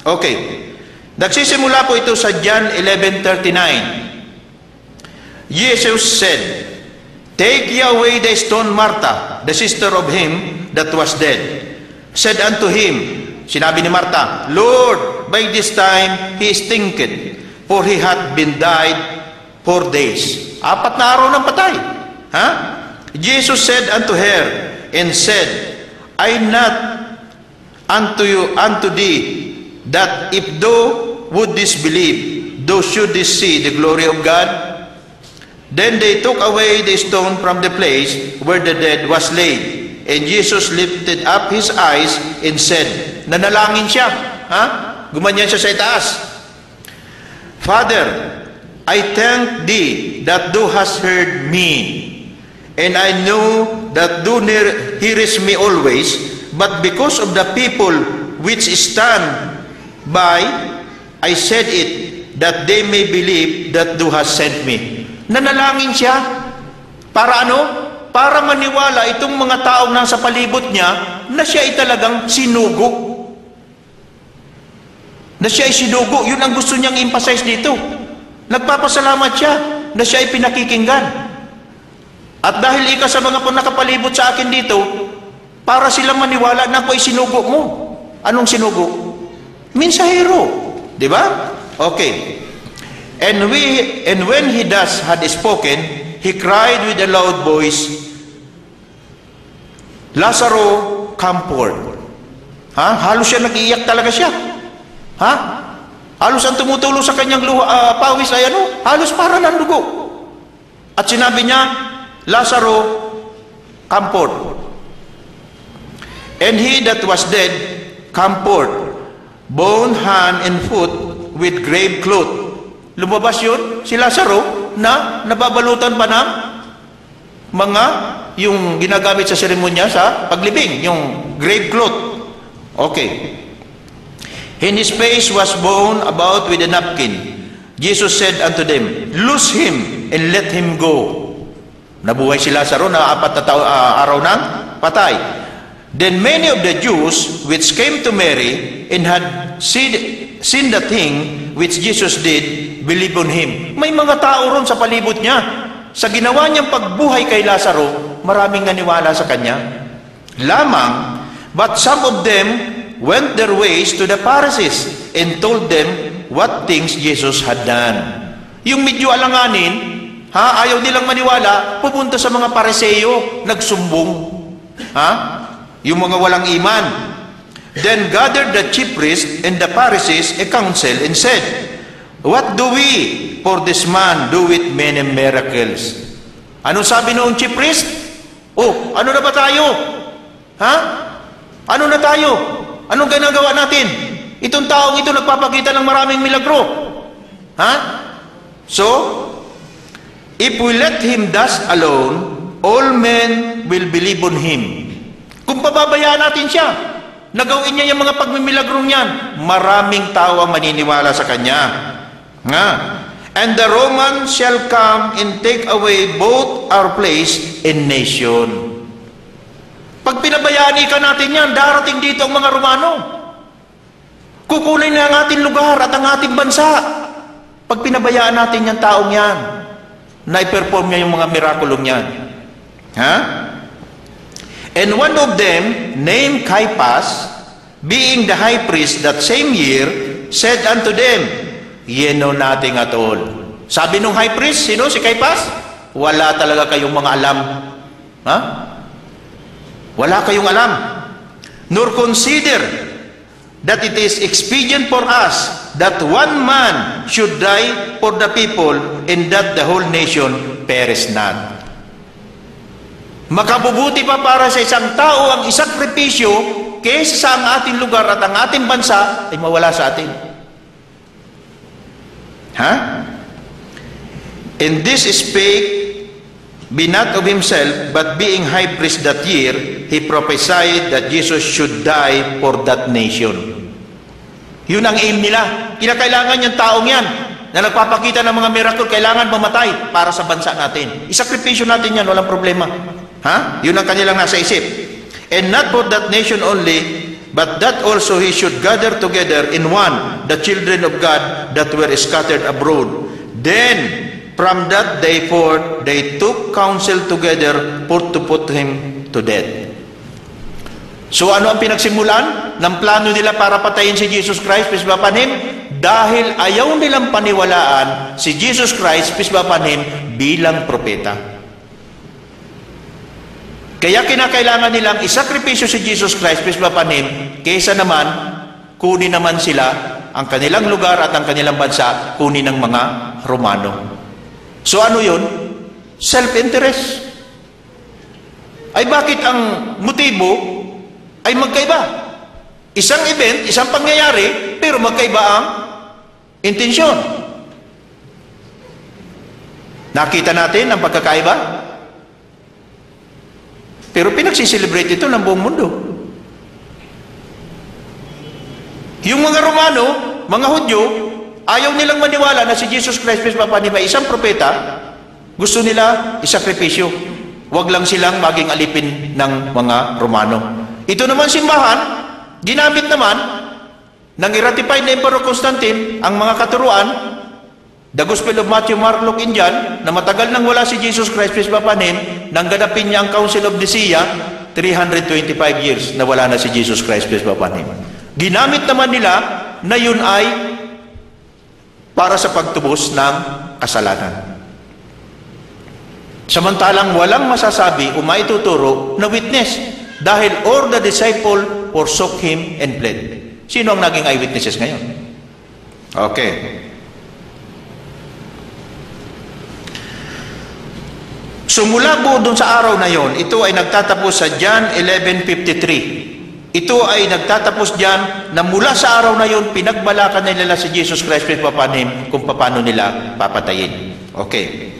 Okay. Nagsisimula po ito sa John 11:39. Jesus said, "Take ye away the stone." Martha, the sister of him that was dead, said unto him, sinabi ni Martha, "Lord, by this time he stinketh, for he hath been died 4 days." 4 na araw ng patay. Ha? Jesus said unto her, and said, "I not unto thee, that if thou wouldest believe, thou shouldest see the glory of God." Then they took away the stone from the place where the dead was laid. And Jesus lifted up his eyes and said, nanalangin siya. Ha? Gumanyan siya sa itaas. "Father, I thank thee that thou hast heard me. And I know that thou hearest me always, but because of the people which stand by, I said it, that they may believe that thou hast sent me." Nanalangin siya. Para ano? Para maniwala itong mga taong nasa palibot niya na siya ay talagang sinugo. Na siya ay sinugo. Yun ang gusto niyang emphasize dito. Nagpapasalamat siya na siya ay pinakikinggan. At dahil ika sa mga nakapalibot sa akin dito, para silang maniwala na ako ay sinugo mo. Anong sinugo? Mensahero. Di ba? Okay. And when he thus had spoken, he cried with a loud voice, "Lazaro, come forth." Ha? Halos siya nag-iiyak talaga siya. Ha? Halos ang tumutulong sa kanyang pawis ay ano? Halos para ng dugo. At sinabi niya, "Lazaro, come forth." And he that was dead, come forth, bound hand and foot with grave cloth. Lumabas yun, si Lazaro, na nababalutan pa ng mga yung ginagamit sa seremonya sa paglibing, yung grave cloth. Okay. And his face was bound about with a napkin. Jesus said unto them, "Loose him and let him go." Nabuhay si Lazaro na 4 na araw ng patay. Then many of the Jews which came to Mary and had seen the thing which Jesus did, believe on him. May mga tao ron sa palibot niya. Sa ginawa niyang pagbuhay kay Lazaro, maraming naniwala sa kanya. Lamang, but some of them went their ways to the Pharisees and told them what things Jesus had done. Yung medyo alanganin, ayaw nilang maniwala, pupunta sa mga Pariseo, nagsumbong. Yung mga walang iman. Then gathered the chief priests and the Pharisees a council and said, "What do we for this man do with many miracles?" Ano sabi noong chief priest? Oh, ano na ba tayo? Ano na tayo? Anong ginagawa natin? Itong taong ito nagpapakita ng maraming milagro. So, if we let him thus alone, all men will believe on him. Kung pababayaan natin siya, nagawin niya yung mga pagmimilagrong yan, maraming tao ang maniniwala sa kanya. And the Romans shall come and take away both our place and nation. Pag pinabayaan ka natin yan, darating dito ang mga Romano. Kukunin na ang ating lugar at ang ating bansa. Pag pinabayaan natin yung taong yan, na i-perform niya yung mga mirakulong yan. And one of them, named Caiaphas, being the high priest that same year, said unto them, "Ye know nothing at all." Sabi nung high priest, sino? Si Caiaphas? Wala talaga kayong mga alam. Wala kayong alam. nor consider that it is expedient for us that one man should die for the people, and that the whole nation perish not. Makabubuti pa para sa isang tao ang isakripisyo kaysa sa ang ating lugar at ang ating bansa ay mawala sa atin. And this spake be not of himself, but being high priest that year, he prophesied that Jesus should die for that nation. Yun ang aim nila. Kinakailangan yung taong yan na nagpapakita ng mga miracle, kailangan mamatay para sa bansa natin. Isakripisyo natin yan, walang problema. Yun ang kanilang nasa isip. And not for that nation only, but that also he should gather together in one the children of God that were scattered abroad. Then from that day forth they took counsel together for to put him to death. So ano ang pinagsimulan ng plano nila para patayin si Jesus Christ, peace be upon him? Dahil ayaw nilang paniwalaan si Jesus Christ, peace be upon him, bilang propeta. Kaya kinakailangan nilang isakripisyo si Jesus Christ, peace be upon him, kaysa naman kunin naman sila ang kanilang lugar at ang kanilang bansa, kunin ng mga Romano. So ano yun? Self-interest. Ay bakit ang motibo ay magkaiba? Isang event, isang pangyayari, pero magkaiba ang intensyon. Nakita natin ang pagkakaiba? Pero pinagsiselebrate ito ng buong mundo. Yung mga Romano, mga Hudyo, ayaw nilang maniwala na si Jesus Christ, peace be upon him, ay isang propeta. Gusto nila isakripisyo. Huwag lang silang maging alipin ng mga Romano. Ito naman simbahan, ginamit naman ng i-ratify na Emperor Constantine ang mga katuruan, the Gospel of Matthew, Mark, Luke, and John, na matagal nang wala si Jesus Christ, peace be upon him, nang ganapin niya ang Council of Nicaea, 325 years na wala na si Jesus Christ, peace be upon him. Ginamit naman nila na yun ay para sa pagtubos ng kasalanan. Samantalang walang masasabi o maituturo na witness, dahil all the disciple forsook him and fled. Sino ang naging eyewitnesses ngayon? Okay. So mula po doon sa araw na yon, ito ay nagtatapos sa John 11:53. Ito ay nagtatapos diyan na mula sa araw na yon, pinagbalakan nila si Jesus Christ, peace be upon him, kung paano nila papatayin. Okay.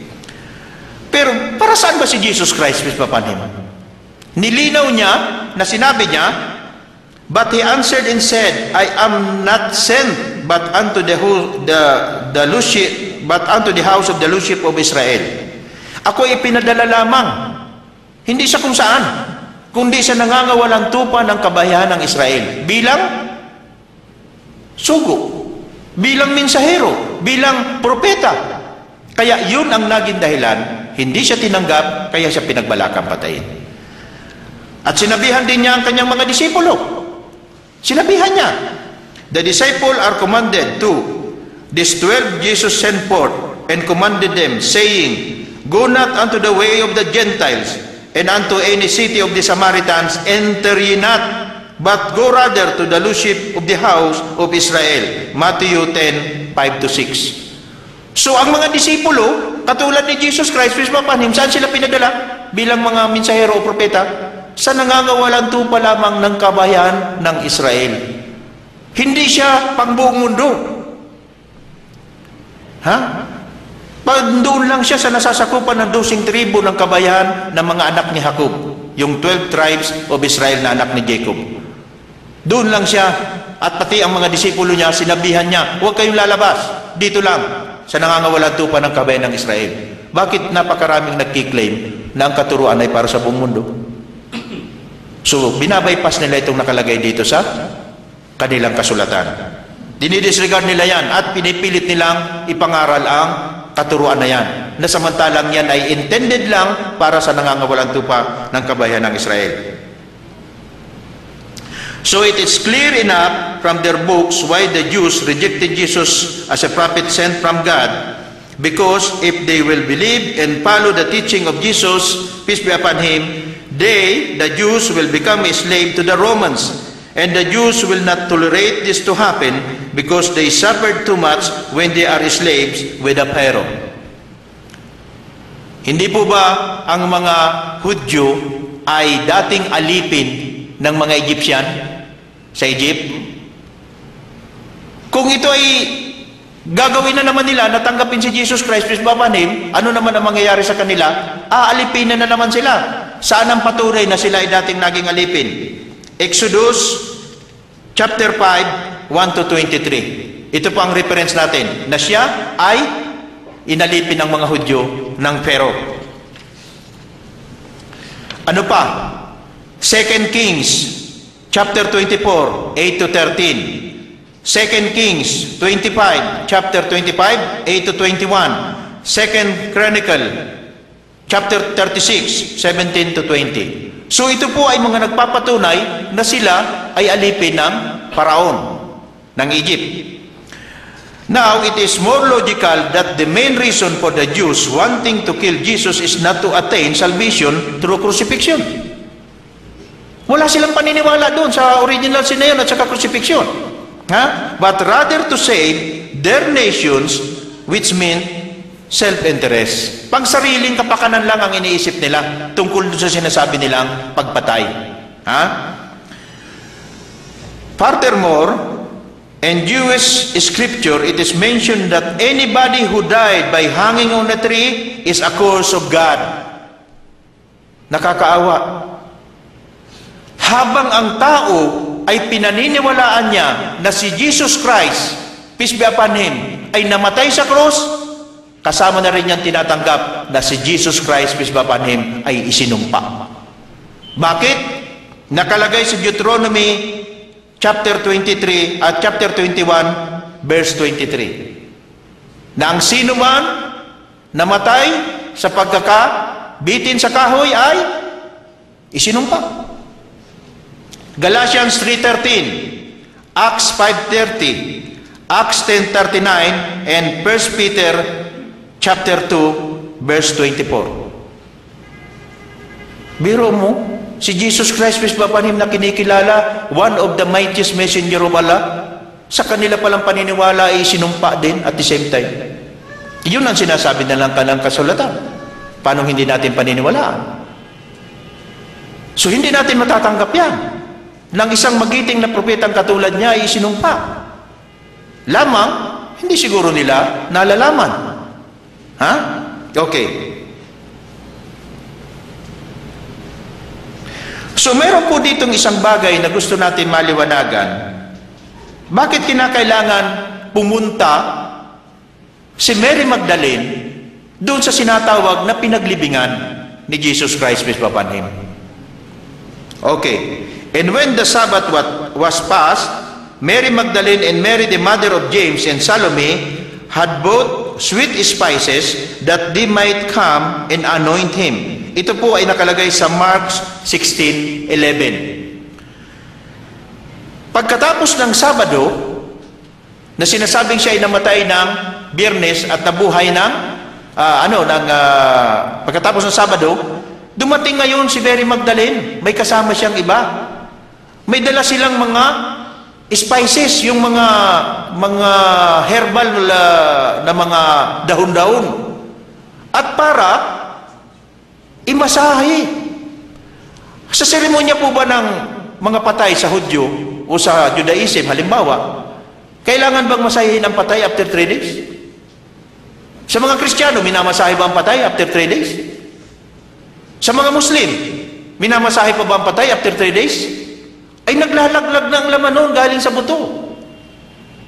Pero para saan ba si Jesus Christ, peace be upon him? Nilinaw niya na sinabi niya, but he answered and said, I am not sent but unto the house of the Luship of Israel. Ako ay pinadala lamang, hindi sa kung saan, kundi sa nangangawalang tupa ng kabayahan ng Israel, bilang sugo, bilang mensahero, bilang propeta. Kaya yun ang naging dahilan, hindi siya tinanggap, kaya siya pinagbalakang patayin. At sinabihan din niya ang kanyang mga disipulo. Sinabihan niya, the disciple are commanded to, these 12 Jesus sent forth, and commanded them, saying, go not unto the way of the Gentiles, and unto any city of the Samaritans enter ye not, but go rather to the Luship of the house of Israel. Matthew 10:5-6. So ang mga disipulo, katulad ni Jesus Christ, peace be upon him, saan sila pinadala? Bilang mga mensahero o propeta? Sa nangangawalang tupa lamang ng kabayahan ng Israel. Hindi siya pangbuong mundo. Doon lang siya sa nasasakupan ng 12 tribo ng kabayahan ng mga anak ni Jacob, yung 12 tribes of Israel na anak ni Jacob. Doon lang siya, at pati ang mga disipulo niya, sinabihan niya, huwag kayong lalabas, dito lang, sa nangangawalang tupa ng kabayahan ng Israel. Bakit napakaraming nagkiklaim na ang katuruan ay para sa buong mundo? So, binabypass nila itong nakalagay dito sa kanilang kasulatan. Dinidisregard nila yan at pinipilit nilang ipangaral ang katuruan na yan, na samantalang yan ay intended lang para sa nangangawalang tupa ng kabayahan ng Israel. So it is clear enough from their books why the Jews rejected Jesus as a prophet sent from God, because if they will believe and follow the teaching of Jesus, peace be upon him, they, the Jews, will become a slave to the Romans. And the Jews will not tolerate this to happen because they suffered too much when they are slaves with a Pharaoh. Hindi po ba ang mga Hudyo ay dating alipin ng mga Egyptian sa Egypt? Kung ito ay gagawin na naman nila, natanggapin si Jesus Christ, peace be upon him, ano naman ang mangyayari sa kanila? Aalipin na naman sila. Saan ang patunay na sila ay dating naging alipin? Exodus chapter 5, 1 to 23. Ito po ang reference natin, na siya ay inalipin ng mga Hudyo ng Pharaoh. Ano pa? 2 Kings chapter 24, 8 to 13. 2 Kings 25, chapter 25, 8 to 21. 2 Chronicle chapter 36, 17 to 20. So ito po ay mga nagpapatunay na sila ay alipin ng Paraon ng Egypt. Now, it is more logical that the main reason for the Jews wanting to kill Jesus is not to attain salvation through crucifixion. Wala silang paniniwala doon sa original sin na yun at saka crucifixion. But rather to save their nations, which meant self-interest. Pangsariling kapakanan lang ang iniisip nila tungkol sa sinasabi nilang pagpatay. Furthermore, in Jewish scripture, it is mentioned that anybody who died by hanging on a tree is a curse of God. Nakakaawa. Habang ang tao ay pinaniniwalaan niya na si Jesus Christ, peace be upon him, ay namatay sa krus, kasama na rin niyang tinatanggap na si Jesus Christ, peace be upon him, ay isinumpa. Bakit? Nakalagay sa Deuteronomy chapter 23 at chapter 21 verse 23 na ang sino man namatay sa pagkakabitin sa kahoy ay isinumpa. Galatians 3:13, Acts 5:30, Acts 10:39, and 1 Peter chapter 2 verse 24. Biro mo, si Jesus Christ, peace be upon him, na kinikilala, one of the mightiest messenger of Allah, sa kanila palang paniniwala ay sinumpa din at the same time. Yun ang sinasabi na lang kanang kasulatan. Paano hindi natin paniniwalaan? So hindi natin matatanggap yan. Nang isang magiting na propetang katulad niya ay sinumpa. Lamang, hindi siguro nila nalalaman. Okay. So meron po ditong isang bagay na gusto natin maliwanagan. Bakit kinakailangan pumunta si Mary Magdalene doon sa sinatawag na pinaglibingan ni Jesus Christ, peace be upon him? Okay. And when the Sabbath was past, Mary Magdalene and Mary the mother of James and Salome had bought sweet spices that they might come and anoint him. Ito po ay nakalagay sa Mark 16:11. Pagkatapos ng Sabado, na sinasabing siya ay namatay ng Biyernes at nabuhay ng pagkatapos ng Sabado, dumating ngayon si Mary Magdalene, may kasama siyang iba. May dala silang mga spices, yung mga herbal na mga dahon-dahon. At para imasahe. Sa seremonya po ba ng mga patay sa Hudyo o sa Judaism, halimbawa, kailangan bang masahihin ang patay after 3 days? Sa mga Kristiyano, minamasahe ba ang patay after 3 days? Sa mga Muslim, minamasahe pa ba ang patay after 3 days? Ay naglalaglag ng laman noon galing sa buto.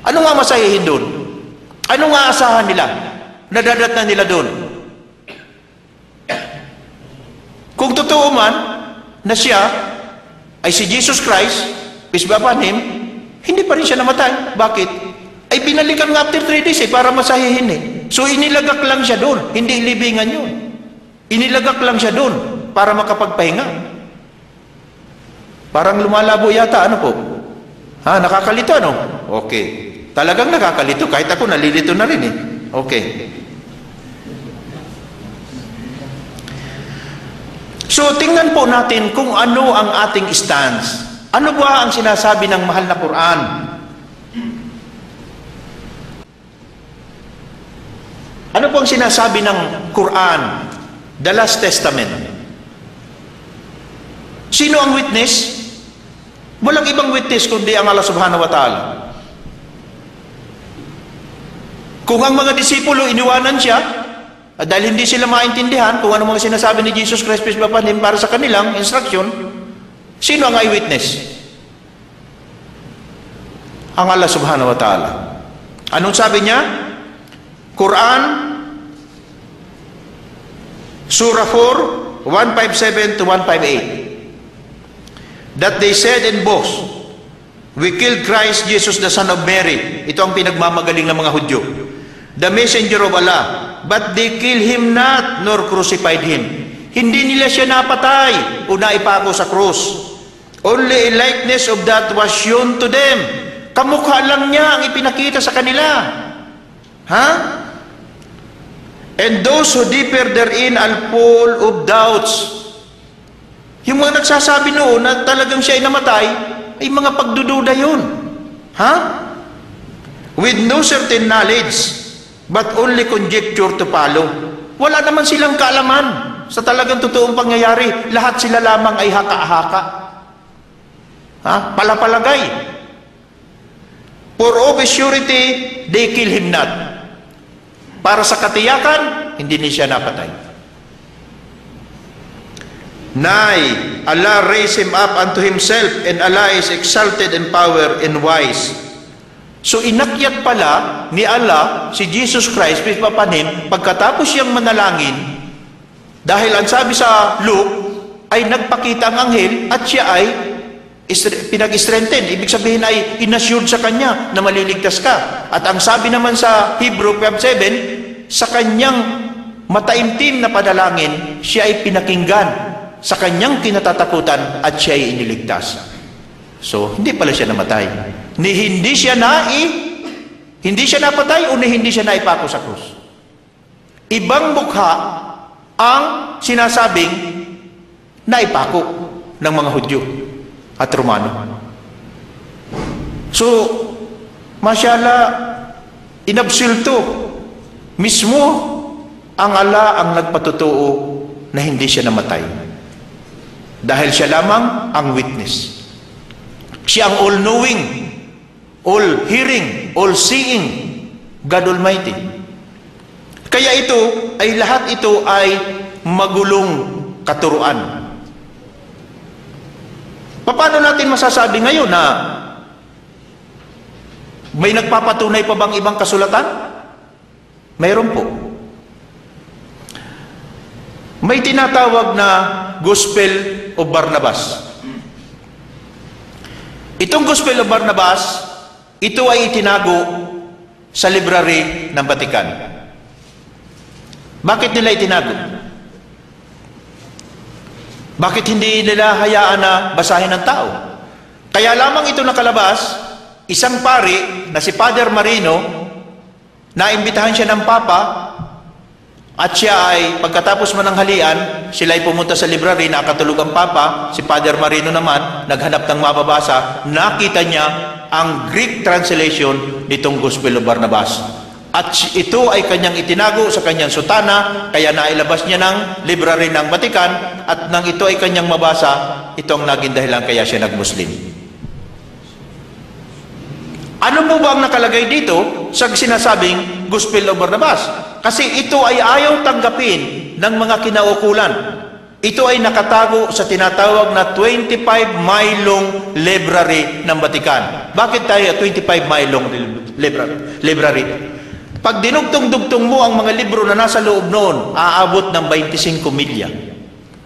Ano nga masahihin doon? Ano nga asahan nila? Nadadat na nila doon. Kung totoo man na siya ay si Jesus Christ, peace be upon him, hindi pa rin siya namatay. Bakit? Ay binalikan nga after 3 days para masahihin eh. So inilagak lang siya doon, hindi libingan yun. Inilagak lang siya doon para makapagpahinga. Parang lumalabo yata, ano po? Nakakalito, ano? Okay. Talagang nakakalito. Kahit ako, nalilito na rin eh. Okay. So, tingnan po natin kung ano ang ating stance. Ano ba ang sinasabi ng mahal na Quran? Ano po ang sinasabi ng Quran, the Last Testament? Sino ang witness? Walang ibang witness kundi ang Allah subhanahu wa ta'ala. Kung ang mga disipulo iniwanan siya, dahil hindi sila maintindihan kung ano mga sinasabi ni Jesus Christ peace be upon him para sa kanilang instruction, sino ang eyewitness? Ang Allah subhanahu wa ta'ala. Anong sabi niya? Quran, Surah 4, 157 to 158. That they said in boast, we killed Christ Jesus the son of Mary. Ito ang pinagmamagaling ng mga Hudyo. The messenger of Allah. But they killed him not, nor crucified him. Hindi nila siya napatay o naipako sa krus. Only a likeness of that was shown to them. Kamukha lang niya ang ipinakita sa kanila. And those who differ therein are full of doubts. Yung mga nagsasabi noon na talagang siya ay namatay, ay mga pagdududa yun. With no certain knowledge, but only conjecture to follow. Wala naman silang kaalaman sa talagang totoong pangyayari. Lahat sila lamang ay haka-haka. Palapalagay. For of a surety, they kill him not. Para sa katiyakan, hindi niya siya napatay. Nay, Allah raised him up unto himself, and Allah is exalted in power and wise. So inakyat pala ni Allah si Jesus Christ peace be upon him pagkatapos siyang manalangin, dahil ang sabi sa Luke ay nagpakita ang anghel at siya ay pinag-strengthen. Ibig sabihin ay inassured sa kanya na maliligtas ka. At ang sabi naman sa Hebrew 5:7, sa kanyang mataimtim na panalangin siya ay pinakinggan sa kanyang kinatatakutan at siya ay iniligtas. So, hindi pala siya namatay. Hindi siya napatay o hindi siya naipako sa krus. Ibang mukha ang sinasabing naipako ng mga Hudyo at Romano. So, masyaallah, inabsulto mismo ang Allah ang nagpatutuo na hindi siya namatay. Dahil siya lamang ang witness. Siya ang all-knowing, all-hearing, all-seeing, God Almighty. Kaya lahat ito ay magulong katuruan. Paano natin masasabi ngayon na may nagpapatunay pa bang ibang kasulatan? Mayroon po. May tinatawag na Gospel of Barnabas. Itong Gospel of Barnabas, ito ay itinago sa library ng Vatican. Bakit nila itinago? Bakit hindi nila hayaan na basahin ng tao? Kaya lamang ito nakalabas, isang pari na si Father Marino, naimbitahan siya ng Papa, at siya ay pagkatapos mananghalian, sila ay pumunta sa library, nakatulog ang Papa, si Father Marino naman, naghanap ng mababasa, nakita niya ang Greek translation nitong Gospel of Barnabas. At ito ay kanyang itinago sa kanyang sutana, kaya nailabas niya ng library ng Vatican, at nang ito ay kanyang mabasa, ito ang naging dahilan kaya siya nag-Muslim. Ano po ba ang nakalagay dito sa sinasabing Gospel of Barnabas? Kasi ito ay ayaw tanggapin ng mga kinaukulan. Ito ay nakatago sa tinatawag na 25-mile long library ng Vatican. Bakit tayo 25-mile long library? Pag dinugtong-dugtong mo ang mga libro na nasa loob noon, aabot ng 25 milya.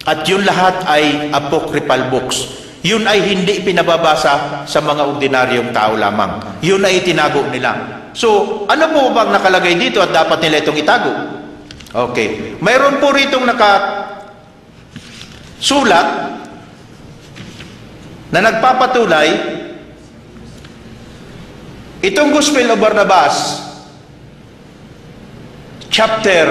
At yun lahat ay apocryphal books. Yun ay hindi pinababasa sa mga ordinaryong tao lamang. Yun ay itinago nila. So, ano po bang nakalagay dito at dapat nila itong itago? Okay. Mayroon po ritong nakasulat na nagpapatunay itong Gospel of Barnabas, chapter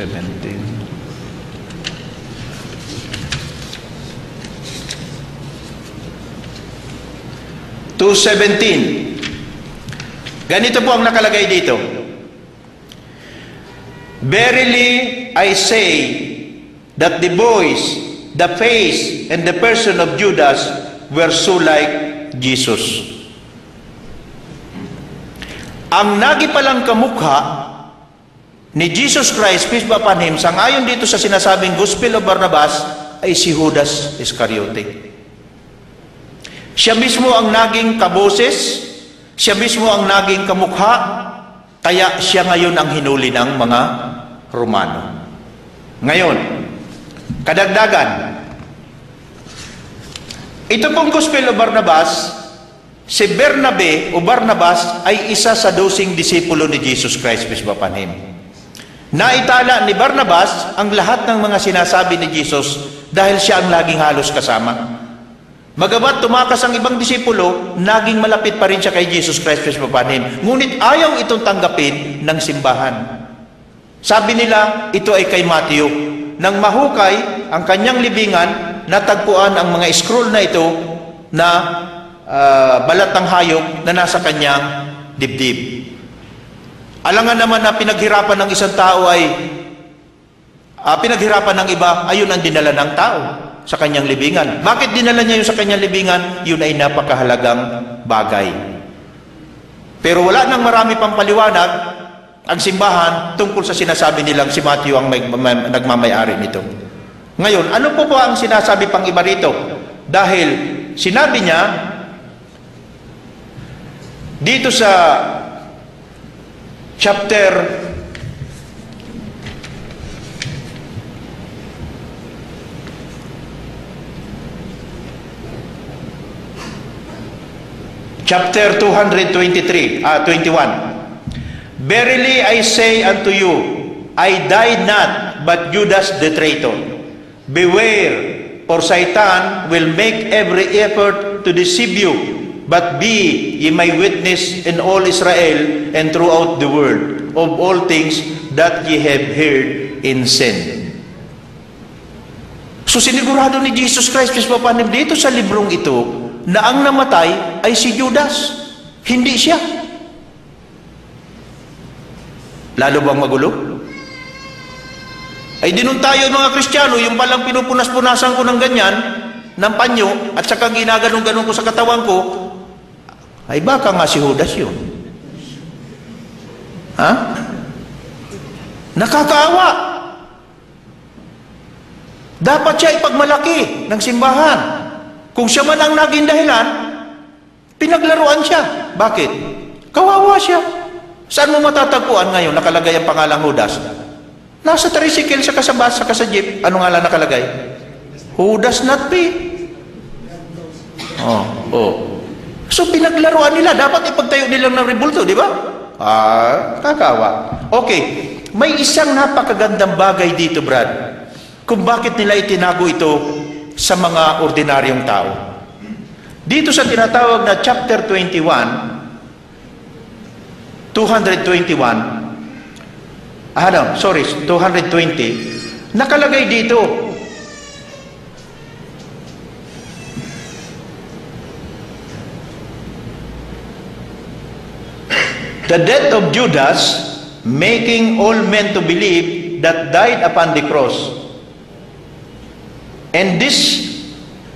2:17. 2:17. Ganito po ang nakalagay dito. Verily I say that the voice, the face, and the person of Judas were so like Jesus. Ang nagipalang kamukha ni Jesus Christ, peace be upon him, sangayon dito sa sinasabing Gospel of Barnabas, ay si Judas Iscariote. Siya mismo ang naging kaboses, siya mismo ang naging kamukha, kaya siya ngayon ang hinuli ng mga Romano. Ngayon, kadagdagan, ito pong Gospel of Barnabas, si Bernabe o Barnabas ay isa sa 12 disipulo ni Jesus Christ, peace be upon him. Naitala ni Barnabas ang lahat ng mga sinasabi ni Jesus dahil siya ang laging halos kasama. Magabat tumakas ang ibang disipulo, naging malapit pa rin siya kay Jesus Christ, peace be upon him. Ngunit ayaw itong tanggapin ng simbahan. Sabi nila, ito ay kay Matthew. Nang mahukay ang kanyang libingan, natagpuan ang mga scroll na ito na balat ng hayop na nasa kanyang dibdib. Alangan naman na pinaghirapan ng isang tao ay pinaghirapan ng iba, ayun ang dinala ng tao sa kanyang libingan. Bakit dinala niya yun sa kanyang libingan? Yun ay napakahalagang bagay. Pero wala nang marami pang paliwanag ang simbahan tungkol sa sinasabi nilang si Matthew ang nagmamayari nito. Ngayon, ano po ang sinasabi pang iba rito? Dahil sinabi niya dito sa chapter 223, 21. Verily I say unto you, I died not, but Judas the traitor. Beware, for Satan will make every effort to deceive you, but be ye my witness in all Israel and throughout the world of all things that ye have heard in sin. So sinigurado ni Jesus Christ, peace be upon him, dito sa librong ito, na ang namatay ay si Judas, hindi siya. Lalo bang magulo? Ay dinun tayo mga Kristiyano, yung palang pinupunas-punasan ko ng ganyan, ng panyo, at saka ginaganong-ganon ko sa katawan ko, ay baka nga si Judas yun. Ha? Nakakaawa. Dapat siya ipagmalaki ng simbahan. Kung siya man ang naging dahilan, pinaglaruan siya. Bakit? Kawawa siya. Saan mo matatagpuan ngayon nakalagay ang pangalang Judas? Nasa tricycle sa kasabas, sa jeep. Ano nga lang nakalagay? Judas not be. So pinaglaruan nila. Dapat ipagtayo nilang ng rebulto, di ba? Kakawa. Okay. May isang napakagandang bagay dito, Brad. Kung bakit nila itinago ito sa mga ordinaryong tao. Dito sa tinatawag na chapter 21, 221, 220, nakalagay dito, the death of Judas, making all men to believe that died upon the cross. And this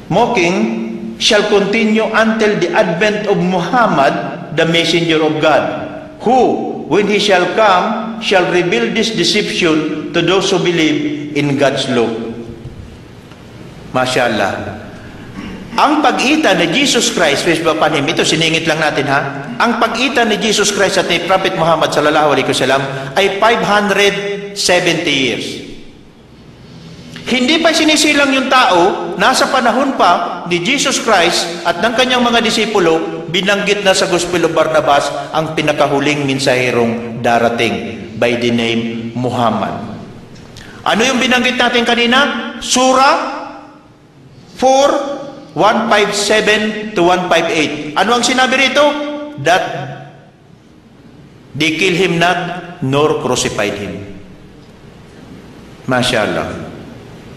mocking shall continue until the advent of Muhammad, the messenger of God, who, when he shall come, shall reveal this deception to those who believe in God's law. Mashallah. Ang pag-itan ni Jesus Christ, peace be upon him, ito siningit lang natin ha, ang pag-itan ni Jesus Christ at ni Prophet Muhammad sallallahu alaihi wasallam ay 570 years. Hindi pa sinisilang yung tao, nasa panahon pa ni Jesus Christ at ng kanyang mga disipulo, binanggit na sa Gospel of Barnabas ang pinakahuling mensaherong darating by the name Muhammad. Ano yung binanggit natin kanina? Surah 4, 157 to 158. Ano ang sinabi rito? That they kill him not, nor crucified him. Mashallah.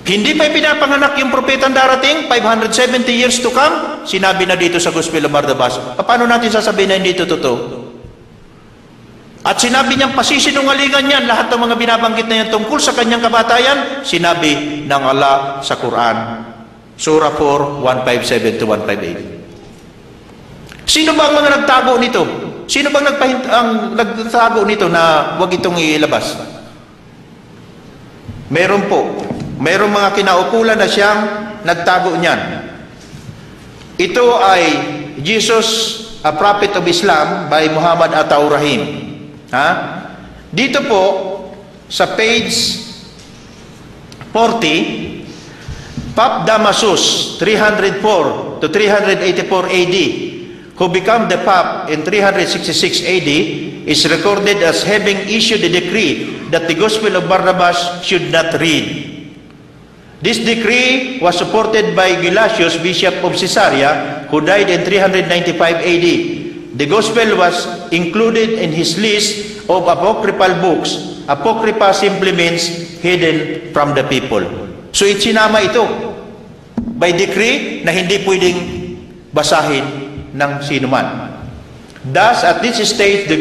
Hindi pa pinapanganak yung propetang darating, 570 years to come. Sinabi na dito sa Gospel of Barnabas. Paano natin sasabihin na hindi ito totoo? At sinabi niyang pasisinungalingan niyan lahat ng mga binabanggit na yan tungkol sa kanyang kabatayan, sinabi ng Allah sa Quran, Surah 4, 157 to 158. Sino ba ang mga nagtago nito? Sino bang nagtago nito na wag itong ilabas? Meron po. Mayroong mga kinaukulan na siyang nagtago niyan. Ito ay Jesus, a Prophet of Islam by Muhammad Ataur Rahim. Dito po sa page 40, Pope Damasus 304 to 384 AD, who became the Pope in 366 AD, is recorded as having issued a decree that the Gospel of Barnabas should not read. This decree was supported by Gelasius, Bishop of Caesarea, who died in 395 AD. The Gospel was included in his list of apocryphal books. Apocrypha simply means hidden from the people. So itsinama ito by decree na hindi pwedeng basahin ng sino man. Thus, at this stage, the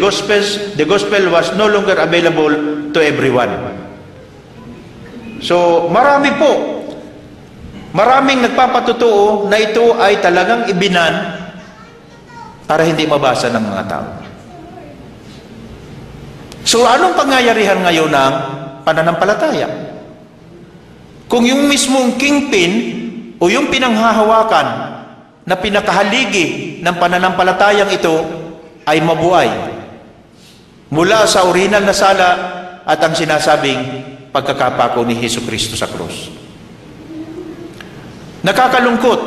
gospel was no longer available to everyone. So, maraming nagpapatutuo na ito ay talagang ibinan para hindi mabasa ng mga tao. So, anong pangyayarihan ngayon ng pananampalataya? Kung yung mismong kingpin o yung pinanghahawakan na pinakahaligi ng pananampalatayang ito ay mabuhay mula sa original na sala at ang sinasabing pagkakapako ni Jesucristo sa krus. Nakakalungkot.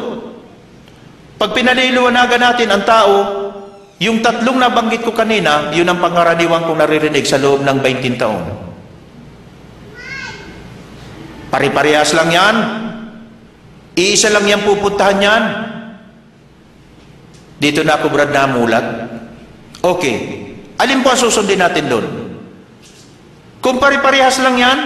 Pag pinaliliwanagan natin ang tao, yung tatlong nabanggit ko kanina, yun ang pangaraniwan kong naririnig sa loob ng 20 taon. Pari-parehas lang yan. Iisa lang yan pupuntahan yan. Dito na ako, Brad, namulat. Okay. Alin po ang susundin natin doon? Kung pari-parehas lang yan,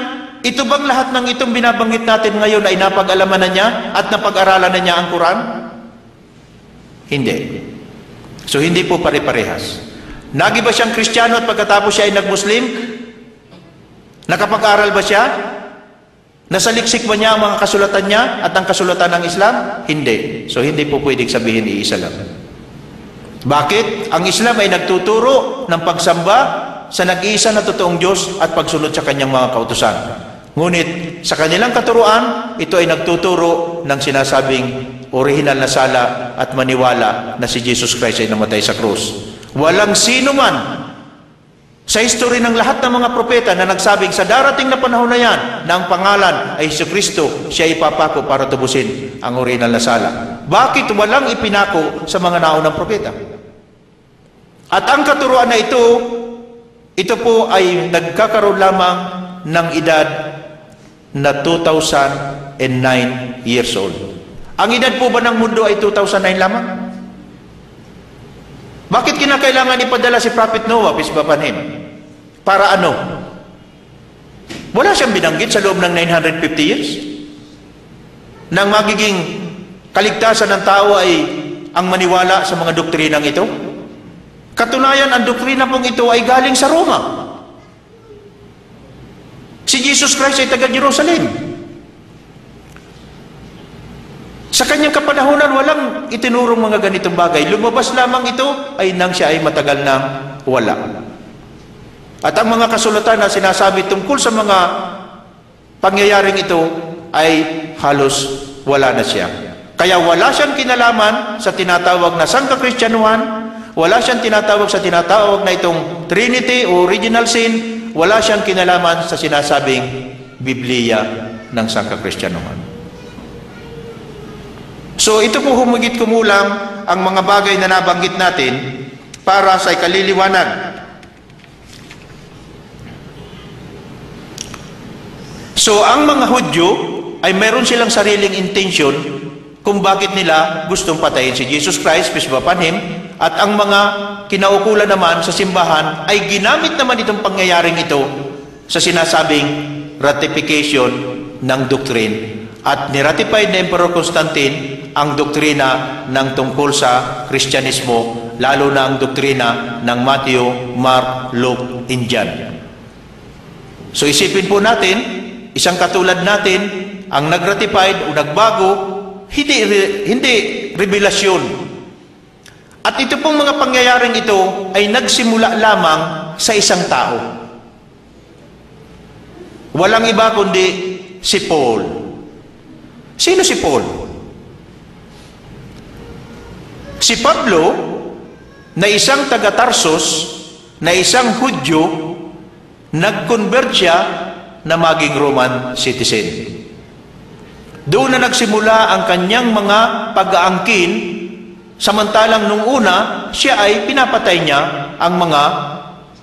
ito bang lahat ng itong binabanggit natin ngayon ay napag-alaman na niya at napag-aralan na niya ang Quran? Hindi. So, hindi po pari-parehas. Nagi ba siyang Kristiyano at pagkatapos siya ay nag-Muslim? Nakapag-aral ba siya? Nasaliksik ba niya ang mga kasulatan niya at ang kasulatan ng Islam? Hindi. So, hindi po pwedeng sabihin iisa lang. Bakit? Ang Islam ay nagtuturo ng pagsamba sa nag-iisa na totoong Diyos at pagsunod sa kanyang mga kautusan. Ngunit sa kanilang katuruan, ito ay nagtuturo ng sinasabing original na sala at maniwala na si Jesus Christ ay namatay sa krus. Walang sino man sa history ng lahat ng mga propeta na nagsabing sa darating na panahon na yan na ang pangalan ay Jesucristo, siya ipapako para tubusin ang original na sala. Bakit walang ipinako sa mga naunang propeta? At ang katuruan na ito po ay nagkakaroon lamang ng edad na 2009 years old. Ang edad po ba ng mundo ay 2009 lamang? Bakit kinakailangan ipadala si Prophet Noah, peace be upon him? Para ano? Wala siyang binanggit sa loob ng 950 years? Nang magiging kaligtasan ng tao ay ang maniwala sa mga doktrinang ito? Katunayan, ang doktrina pong ito ay galing sa Roma. Si Jesus Christ ay taga Jerusalem. Sa kanyang kapanahunan, walang itinurong mga ganitong bagay. Lumabas lamang ito ay nang siya ay matagal na wala. At ang mga kasulatan na sinasabi tungkol sa mga pangyayaring ito ay halos wala na siya. Kaya wala siyang kinalaman sa tinatawag na sangkakristyanuhan, wala siyang tinatawag sa tinatawag na itong Trinity o Original Sin, wala siyang kinalaman sa sinasabing Biblia ng sangkakristyanuhan. So ito po humigit kumulang ang mga bagay na nabanggit natin para sa ikaliliwanag. So ang mga Hudyo ay meron silang sariling intention kung bakit nila gustong patayin si Jesus Christ, peace be upon him, at ang mga kinaukulan naman sa simbahan ay ginamit naman itong pangyayaring ito sa sinasabing ratification ng doctrine. At niratified na Emperor Constantine ang doktrina ng tungkol sa Kristyanismo, lalo na ang doktrina ng Matthew, Mark, Luke, and John. So isipin po natin, isang katulad natin, ang nagratified o nagbago, hindi revelasyon. At ito pong mga pangyayaring ito ay nagsimula lamang sa isang tao. Walang iba kundi si Paul. Sino si Paul? Si Pablo, na isang taga-Tarsus, na isang Hudyo, nag-convert siya na maging Roman citizen. Doon na nagsimula ang kanyang mga pag-aangkin, samantalang nung una, siya ay pinapatay niya ang mga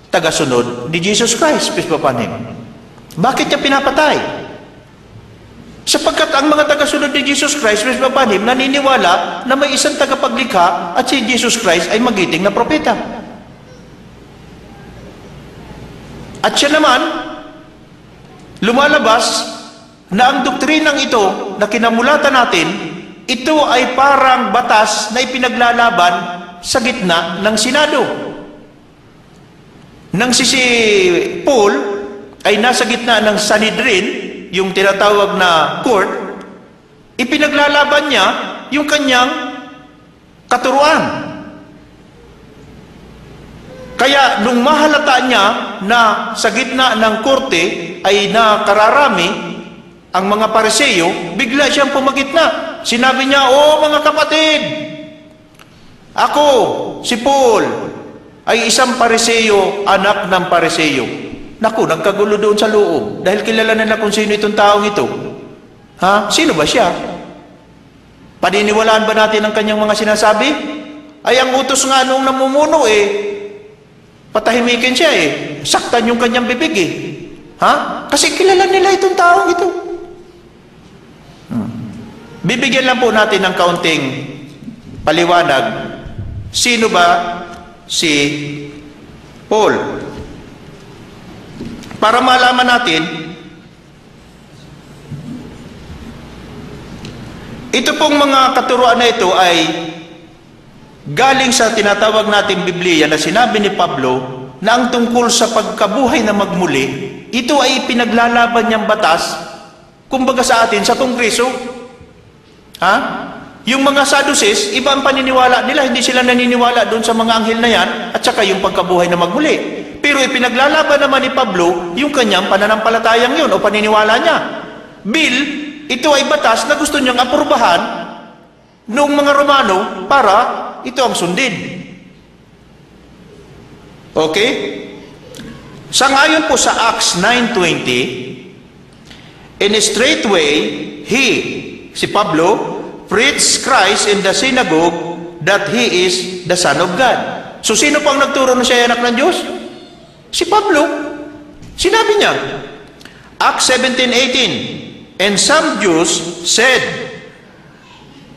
tagasunod ni Jesus Christ, peace be upon him. Bakit niya pinapatay? Sapagkat ang mga tagasunod ni Jesus Christ, peace be upon him, naniniwala na may isang tagapaglikha at si Jesus Christ ay magiting na propeta. At siya naman, lumalabas na ang doktrinang ito na kinamulatan natin, ito ay parang batas na ipinaglalaban sa gitna ng Senado. Nang si Paul ay nasa gitna ng Sanhedrin, yung tinatawag na court, ipinaglalaban niya yung kanyang katuruan. Kaya nung mahalata niya na sa gitna ng korte ay nakararami ang mga Pariseo, bigla siyang pumagitna. Sinabi niya, "Oh mga kapatid, ako, si Paul, ay isang Pariseo, anak ng Pariseo." Naku, nagkagulo doon sa loob. Dahil kilala nila kung sino itong taong ito. Ha? Sino ba siya? Paniniwalaan ba natin ang kanyang mga sinasabi? Ay, ang utos nga nung namumuno patahimikin siya saktan yung kanyang bibig Ha? Kasi kilala nila itong taong ito. Bibigyan lang po natin ng kaunting paliwanag. Sino ba si Paul? Para malaman natin, ito pong mga katuruan na ito ay galing sa tinatawag nating Biblia na sinabi ni Pablo na ang tungkol sa pagkabuhay na magmuli, ito ay pinaglalaban niyang batas, kumbaga sa atin, sa Kongreso. Ha? Yung mga Sadducees, iba ang paniniwala nila, hindi sila naniniwala doon sa mga anghel na yan, at saka yung pagkabuhay na magmuli. Pero ipinaglalaban naman ni Pablo yung kanyang pananampalatayang yun o paniniwala niya. Bill, ito ay batas na gusto niyang aprubahan noong mga Romano para ito ang sundin. Okay? Sangayon po sa Acts 9:20, "In a straight way, si Pablo, preached Christ in the synagogue that he is the Son of God." So sino pang nagturo na siya ay anak ng Diyos? Si Pablo. Sinabi niya, Acts 17:18, "And some Jews said,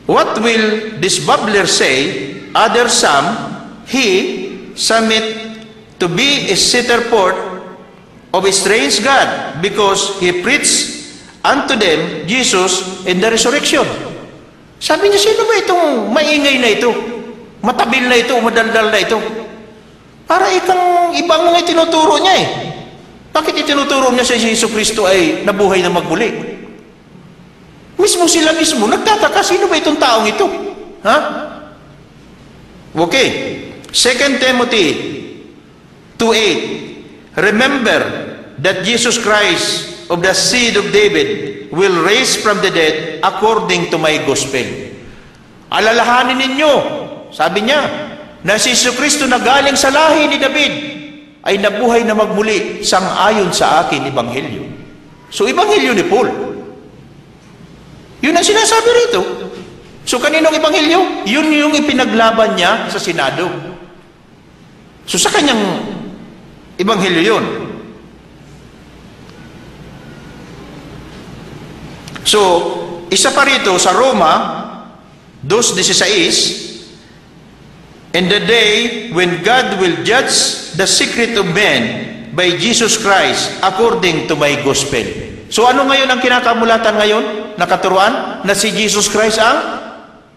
'What will this babbler say?' Others some, some it to be a setter forth of a strange God, because he preached unto them Jesus in the resurrection." Sabi niya, sino ba itong maingay na ito? Matabil na ito, madaldal na ito? Para ikang ibang mga itinuturo niya Bakit itinuturo niya sa Jesu Kristo ay nabuhay na magmuli? Mismo sila mismo, nagtataka, sino ba itong taong ito? Ha? Okay. 2 Timothy 2:8, "Remember that Jesus Christ of the seed of David will raise from the dead according to my gospel." Alalahanin ninyo, sabi niya, na si Jesu Kristo na galing sa lahi ni David ay nabuhay na magmuli sang-ayon sa akin ebanghelyo. So, ebanghelyo ni Paul. Yun ang sinasabi rito. So, kaninong ebanghelyo? Yun yung ipinaglaban niya sa Senado. So, sa kanyang ebanghelyo yun. So, isa pa rito sa Roma 2:16, "In the day when God will judge the secret of men by Jesus Christ according to my gospel." So ano ngayon ang kinakamulatan ngayon? Nakaturuan na si Jesus Christ ang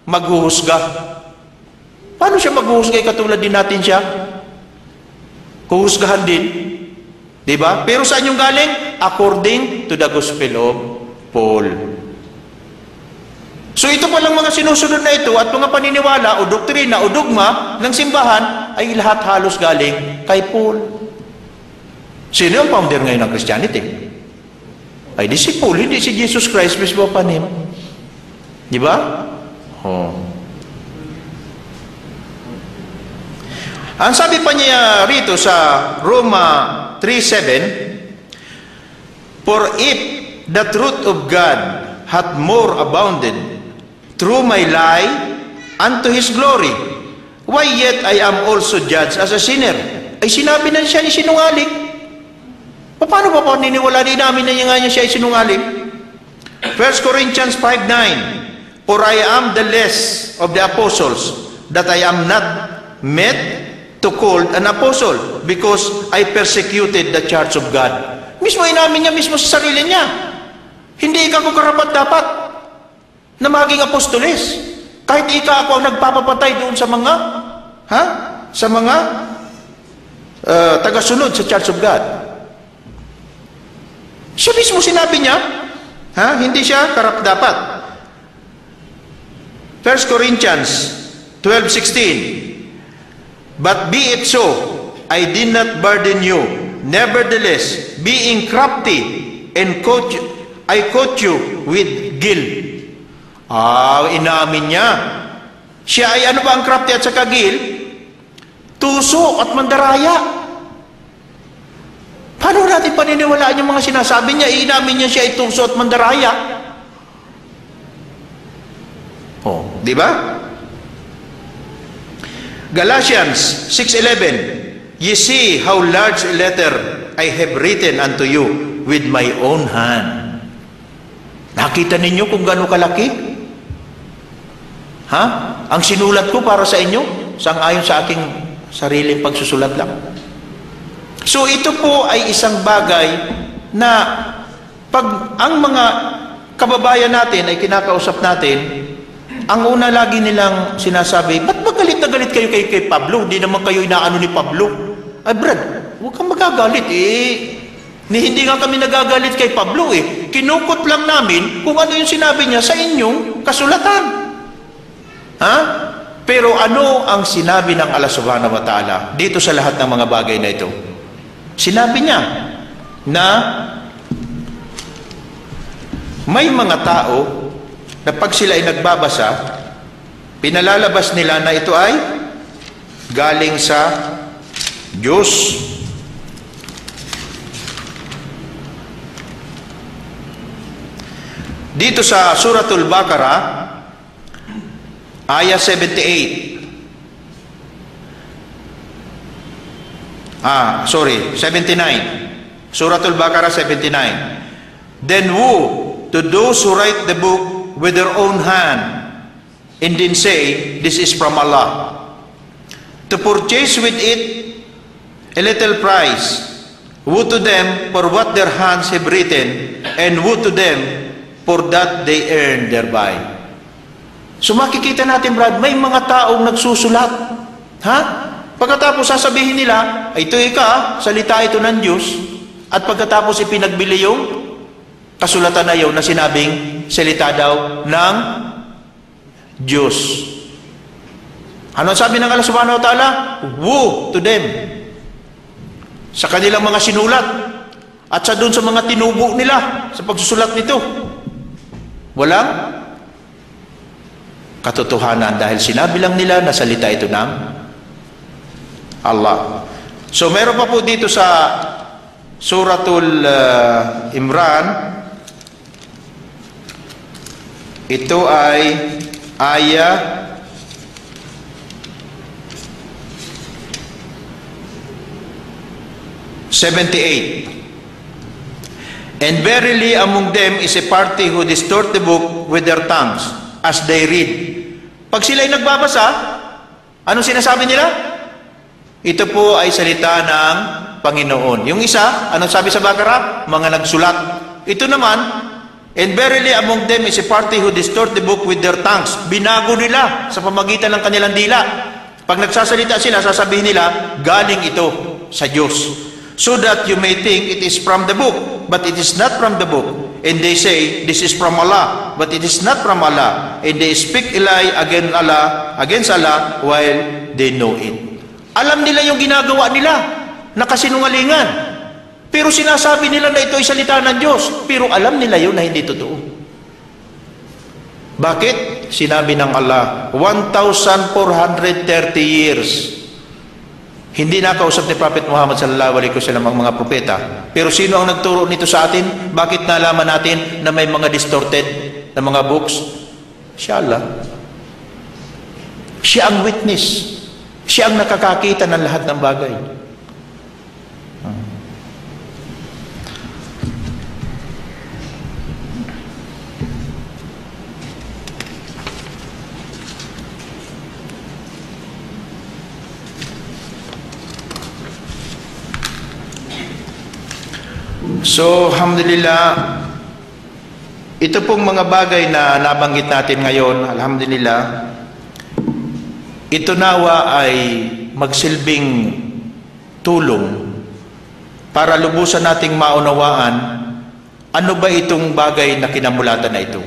maghuhusga. Paano siya maghuhusga? Katulad din natin siya. Kuhusgahan din. Diba? Pero saan yung galing? According to the gospel of Paul. So ito palang mga sinusunod na ito at mga paniniwala o doktrina o dogma ng simbahan ay lahat halos galing kay Paul. Sino ang founder ngayon ng Christianity? Ay di si Paul, hindi si Jesus Christ mismo panim. Di ba? Oh. Ang sabi pa niya rito sa Roma 3:7, for if the truth of God hath more abounded through my lie unto His glory, why yet I am also judged as a sinner? Ay sinabi na siya ni sinungaling. Paano pa paniniwala din namin na niya siya ay sinungaling? 1 Corinthians 5:9, for I am the less of the apostles, that I am not met to called an apostle, because I persecuted the church of God. Mismo inamin niya mismo sa sarili niya. Hindi ikaw ko karapat dapat na maging apostoles. Kahit ikaw ako ang nagpapapatay doon sa mga tagasunod sa Church of God. Siya mismo sinabi niya, hindi siya karapat-dapat. 1 Corinthians 12:16, but be it so, I did not burden you. Nevertheless, being crafty, and I caught you with guilt. Inamin niya. Siya ay ano ba ang crafty at saka guilt? Tuso at mandaraya. Paano natin paniniwalaan yung mga sinasabi niya? Inamin niya siya ay tuso at mandaraya. Di ba? Galatians 6:11, ye see how large a letter I have written unto you with my own hand. Nakita ninyo kung gaano kalaki? Ang sinulat ko para sa inyo, sang-ayon sa aking sariling pagsusulat lang. So ito po ay isang bagay na pag ang mga kababayan natin ay kinakausap natin, ang una lagi nilang sinasabi, ba't ba galit na galit kayo kay Pablo? Hindi naman kayo inaano ni Pablo. Ay Brad, huwag kang magagalit hindi nga kami nagagalit kay Pablo Kinukot lang namin kung ano yung sinabi niya sa inyong kasulatan. Pero ano ang sinabi ng Allah Subhanahu wa Ta'ala dito sa lahat ng mga bagay na ito? Sinabi niya na may mga tao na pag sila ay nagbabasa, pinalalabas nila na ito ay galing sa Diyos. Dito sa Suratul Baqarah, ayah 78. 79. Suratul Baqarah 79. Then woe to those who write the book with their own hand, and then say, this is from Allah, to purchase with it a little price. Woe to them for what their hands have written, and woe to them for that they earn thereby. So makikita natin, Brad, may mga taong nagsusulat. Pagkatapos sasabihin nila, ito salita ito ng Diyos, at pagkatapos ipinagbili yung kasulatan na yun na sinabing salita daw ng Diyos. Ano sabi ng Allah Subhanahu wa Ta'ala? Woe to them. Sa kanilang mga sinulat at sa doon sa mga tinubo nila sa pagsusulat nito. Walang katotohanan dahil sinabi lang nila na salita ito ng Allah. So meron pa po dito sa Suratul Imran, ito ay ayah 78. And verily among them is a party who distort the book with their tongues as they read. Pag sila'y nagbabasa, anong sinasabi nila? Ito po ay salita ng Panginoon. Yung isa, anong sabi sa Baqarah? Mga nagsulat. Ito naman, and verily among them is a party who distort the book with their tongues. Binago nila sa pamagitan ng kanilang dila. Pag nagsasalita sila, sasabihin nila, galing ito sa Diyos. So that you may think it is from the book, but it is not from the book. And they say, this is from Allah, but it is not from Allah. And they speak a lie against Allah while they know it. Alam nila yung ginagawa nila, na kasinungalingan. Pero sinasabi nila na ito ay salita ng Diyos. Pero alam nila yun na hindi totoo. Bakit? Sinabi ng Allah, 1,430 years. Hindi nakausap ni Prophet Muhammad sallallahu alaihi wasallam ang mga propeta. Pero sino ang nagturo nito sa atin? Bakit nalaman natin na may mga distorted na mga books? Siya Allah. Siya ang witness. Siya ang nakakakita ng lahat ng bagay. So, alhamdulillah, ito pong mga bagay na nabanggit natin ngayon, alhamdulillah, ito nawa ay magsilbing tulong para lubusan nating maunawaan ano ba itong bagay na kinamulatan na ito.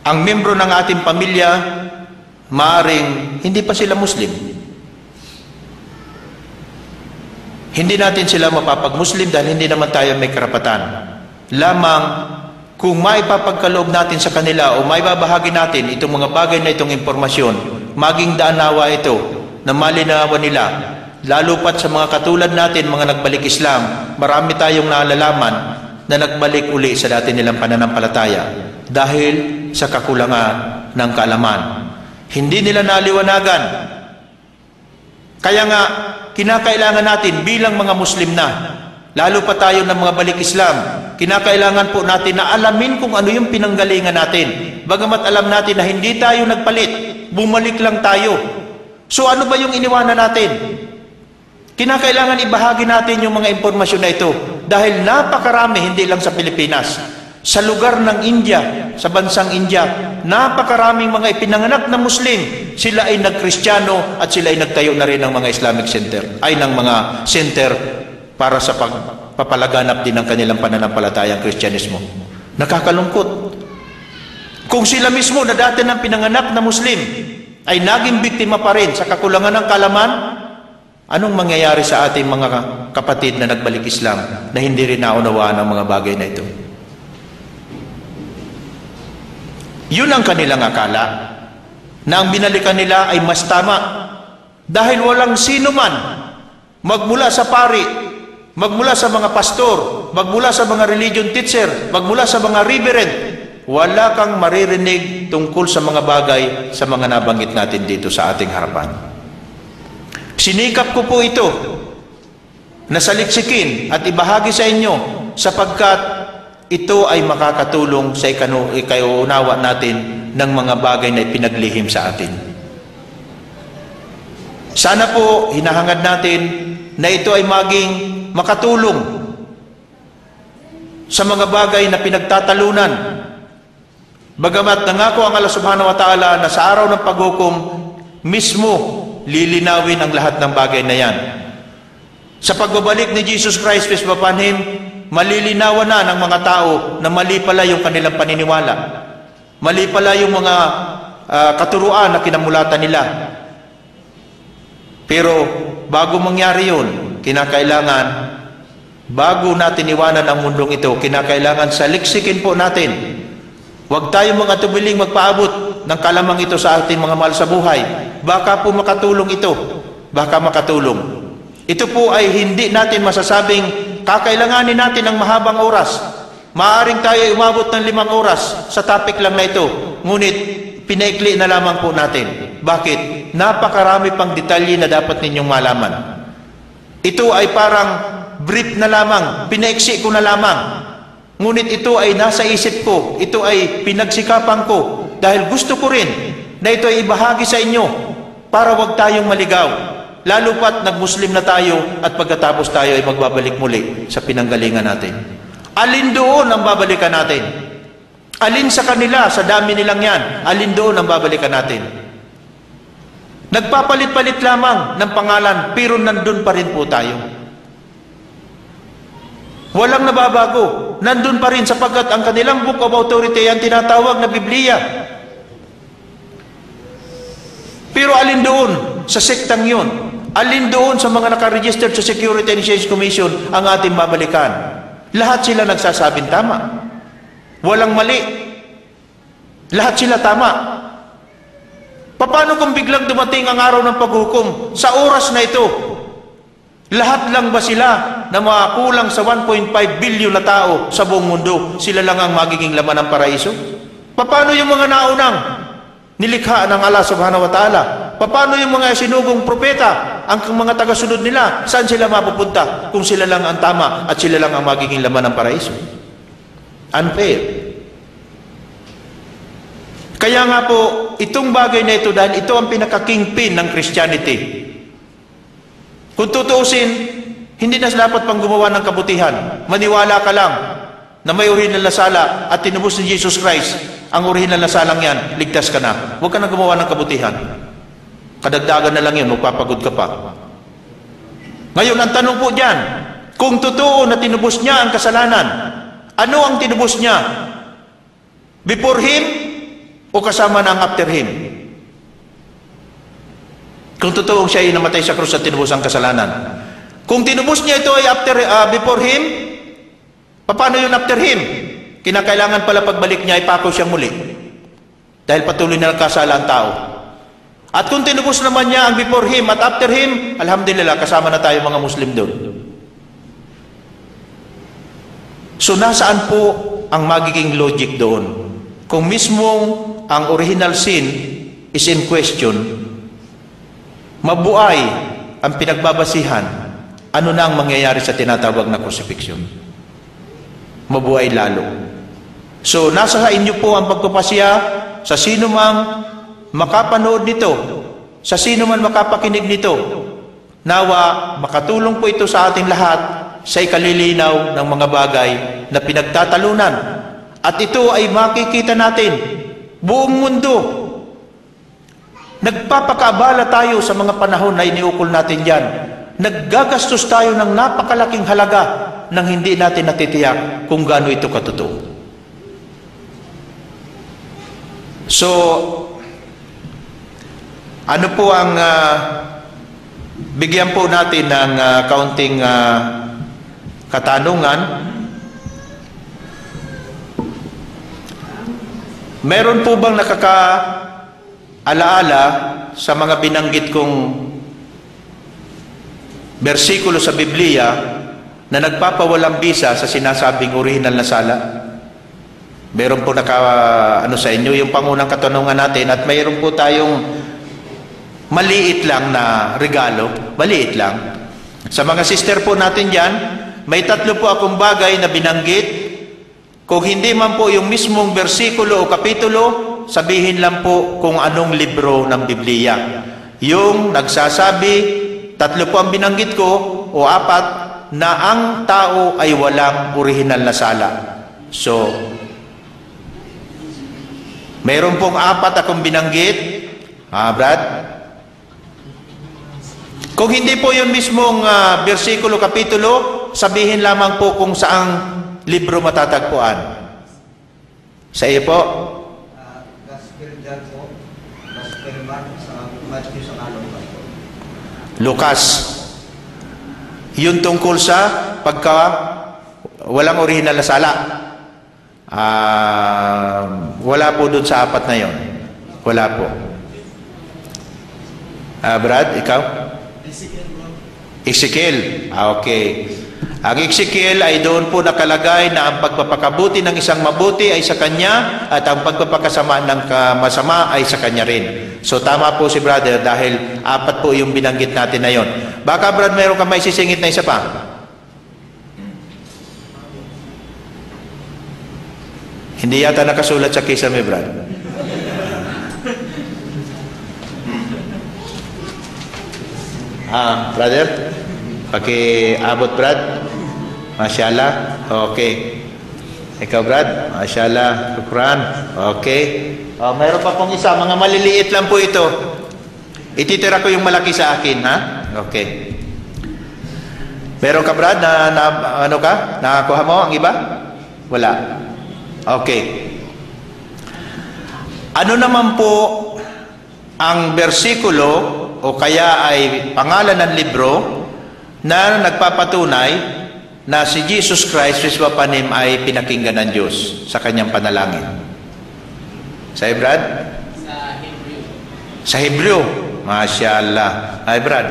Ang membro ng ating pamilya, maaring hindi pa sila Muslim. Hindi natin sila mapapag-Muslim dahil hindi naman tayo may karapatan. Lamang kung maipapagkaloob natin sa kanila o maibabahagi natin itong mga bagay na itong impormasyon, maging daanawa ito na malinawan nila. Lalo pat sa mga katulad natin, mga nagbalik Islam, marami tayong naalalaman na nagbalik uli sa dati nilang pananampalataya dahil sa kakulangan ng kaalaman. Hindi nila naliwanagan. Kaya nga, kinakailangan natin bilang mga Muslim na, lalo pa tayo ng mga balik Islam, kinakailangan po natin na alamin kung ano yung pinanggalingan natin. Bagamat alam natin na hindi tayo nagpalit, bumalik lang tayo. So ano ba yung iniwanan natin? Kinakailangan ibahagi natin yung mga impormasyon na ito dahil napakarami, hindi lang sa Pilipinas. Sa lugar ng India, sa bansang India, napakaraming mga ipinanganak na Muslim. Sila ay nagkristyano at sila ay nagtayo na rin ng mga Islamic center, ay ng mga center para sa pagpapalaganap din ng kanilang pananampalatayang Kristyanismo. Nakakalungkot. Kung sila mismo na dati ng pinanganak na Muslim ay naging biktima pa rin sa kakulangan ng kaalaman, anong mangyayari sa ating mga kapatid na nagbalik Islam na hindi rin naunawaan ang mga bagay na ito? Yun ang kanilang akala, na ang binalikan nila ay mas tama. Dahil walang sino man, magmula sa pari, magmula sa mga pastor, magmula sa mga religion teacher, magmula sa mga reverend, wala kang maririnig tungkol sa mga bagay sa mga nabanggit natin dito sa ating harapan. Sinikap ko po ito na saliksikin at ibahagi sa inyo sapagkat ito ay makakatulong sa ikaunawa natin ng mga bagay na ipinaglihim sa atin. Sana po hinahangad natin na ito ay maging makatulong sa mga bagay na pinagtatalunan. Bagamat nangako ang Allah subhanahu wa ta'ala na sa araw ng paghukom mismo lilinawin ang lahat ng bagay na yan. Sa pagbabalik ni Jesus Christ, peace be upon Him, malilinawan na ng mga tao na mali pala yung kanilang paniniwala. Mali pala yung mga katuruan na kinamulatan nila. Pero bago mangyari yun, kinakailangan, bago natin iwanan ang mundong ito, kinakailangan saliksikin po natin. Huwag tayong mga tubiling magpaabot ng kalamang ito sa ating mga mahal sa buhay. Baka po makatulong ito. Baka makatulong. Ito po ay hindi natin masasabing kakailanganin natin ng mahabang oras. Maaring tayo umabot ng 5 oras sa topic lang na ito. Ngunit, pinaikli na lamang po natin. Bakit? Napakarami pang detalye na dapat ninyong malaman. Ito ay parang brief na lamang. Pinaiksi ko na lamang. Ngunit ito ay nasa isip ko. Ito ay pinagsikapan ko. Dahil gusto ko rin na ito ay ibahagi sa inyo para wag tayong maligaw. Lalo pat nag-Muslim na tayo at pagkatapos tayo ay magbabalik muli sa pinanggalingan natin. Alin doon ang babalikan natin? Alin sa kanila, sa dami nilang yan, alin doon ang babalikan natin? Nagpapalit-palit lamang ng pangalan, pero nandun pa rin po tayo. Walang nababago. Nandun pa rin sapagkat ang kanilang book of authority ang tinatawag na Biblia. Pero alin doon sa sektang yun? Alin doon sa mga nakaregistered sa Security and Exchange Commission ang ating babalikan? Lahat sila nagsasabing tama. Walang mali. Lahat sila tama. Paano kung biglang dumating ang araw ng paghukom sa oras na ito? Lahat lang ba sila na makakulang sa 1.5 billion na tao sa buong mundo, sila lang ang magiging laman ng paraiso? Paano yung mga naunang nilikha ng Allah subhanahu wa ta'ala? Paano yung mga sinugong propeta, ang mga tagasunod nila? Saan sila mapupunta kung sila lang ang tama at sila lang ang magiging laman ng paraiso? Unfair. Kaya nga po, itong bagay na ito, dahil ito ang pinaka-kingpin ng Christianity. Kung tutuusin, hindi na dapat pang gumawa ng kabutihan. Maniwala ka lang na may orihinal na sala at tinubos ni Jesus Christ, ang orihinal na salang yan, ligtas ka na. Huwag ka na gumawa ng kabutihan. Kadagdagan na lang yun, magpapagod ka pa. Ngayon, ang tanong po dyan, kung totoo na tinubos niya ang kasalanan, ano ang tinubos niya? Before Him o kasama na ang after Him? Kung totoo siya ay namatay sa krus at tinubos ang kasalanan. Kung tinubos niya ito ay before Him, paano yun after Him? Kinakailangan pala pagbalik niya ay pako siyang muli. Dahil patuloy na nagkasala ang tao. At kung tinubos naman niya ang before Him at after Him, alhamdulillah, kasama na tayo mga Muslim doon. So nasaan po ang magiging logic doon? Kung mismong ang original sin is in question, mabuay ang pinagbabasihan, ano na ang mangyayari sa tinatawag na crucifixion? Mabuay lalo. So, nasa sa inyo po ang pagpapasya sa sino mang makapanood nito, sa sino man makapakinig nito. Nawa, makatulong po ito sa ating lahat sa ikalilinaw ng mga bagay na pinagtatalunan. At ito ay makikita natin, buong mundo. Nagpapakaabala tayo sa mga panahon na iniukol natin yan. Naggagastos tayo ng napakalaking halaga nang hindi natin natitiyak kung gaano ito katotoo. So, ano po ang bigyan po natin ng kaunting katanungan. Meron po bang nakakaalaala sa mga binanggit kong bersikulo sa Biblia na nagpapawalang bisa sa sinasabing orihinal na sala? Meron po sa inyo yung pangunang katanungan natin, at mayroon po tayong maliit lang na regalo, maliit lang. Sa mga sister po natin dyan, may 3 po akong bagay na binanggit. Kung hindi man po yung mismong bersikulo o kapitulo, sabihin lang po kung anong libro ng Biblia. Yung nagsasabi, 3 po ang binanggit ko, o 4, na ang tao ay walang orihinal na sala. So, mayroon pong 4 akong binanggit. Brad? Kung hindi po yung mismong bersikulo, kapitulo, sabihin lamang po kung saang libro matatagpuan. Sa iyo po? Gospel John po. Gospel Mark sa Matthew sa Lukas po. Lucas. Yun tungkol sa pagka walang orihinal na sala. Wala po dun sa 4 na yon. Wala po. Brad, ikaw? Ezekiel. Okay. Ang Ezekiel ay doon po nakalagay na ang pagpapakabuti ng isang mabuti ay sa kanya at ang pagpapakasama ng masama ay sa kanya rin. So tama po si brother dahil 4 po yung binanggit natin na yon. Baka brad mayroon ka may sisingit na isa pa? Hindi yata nakasulat sa kisame, brad. Brother? Pakiabot, brad? Masyaallah. Okay. Ikaw, Brad? Mashallah. Shukran. Okay. Mayroon pa pong isa. Mga maliliit lang po ito. Ititira ko yung malaki sa akin, ha? Okay. Meron ka, Brad, ano ka? Nakakuha mo ang iba? Wala. Okay. Ano naman po ang bersikulo o kaya ay pangalan ng libro na nagpapatunay na si Jesus Christ, Viswapanim, ay pinakinggan ng Diyos sa kanyang panalangin? Sa Brad? Sa Hebreo. Sa Hebreo. Masyaallah. Ay, Brad,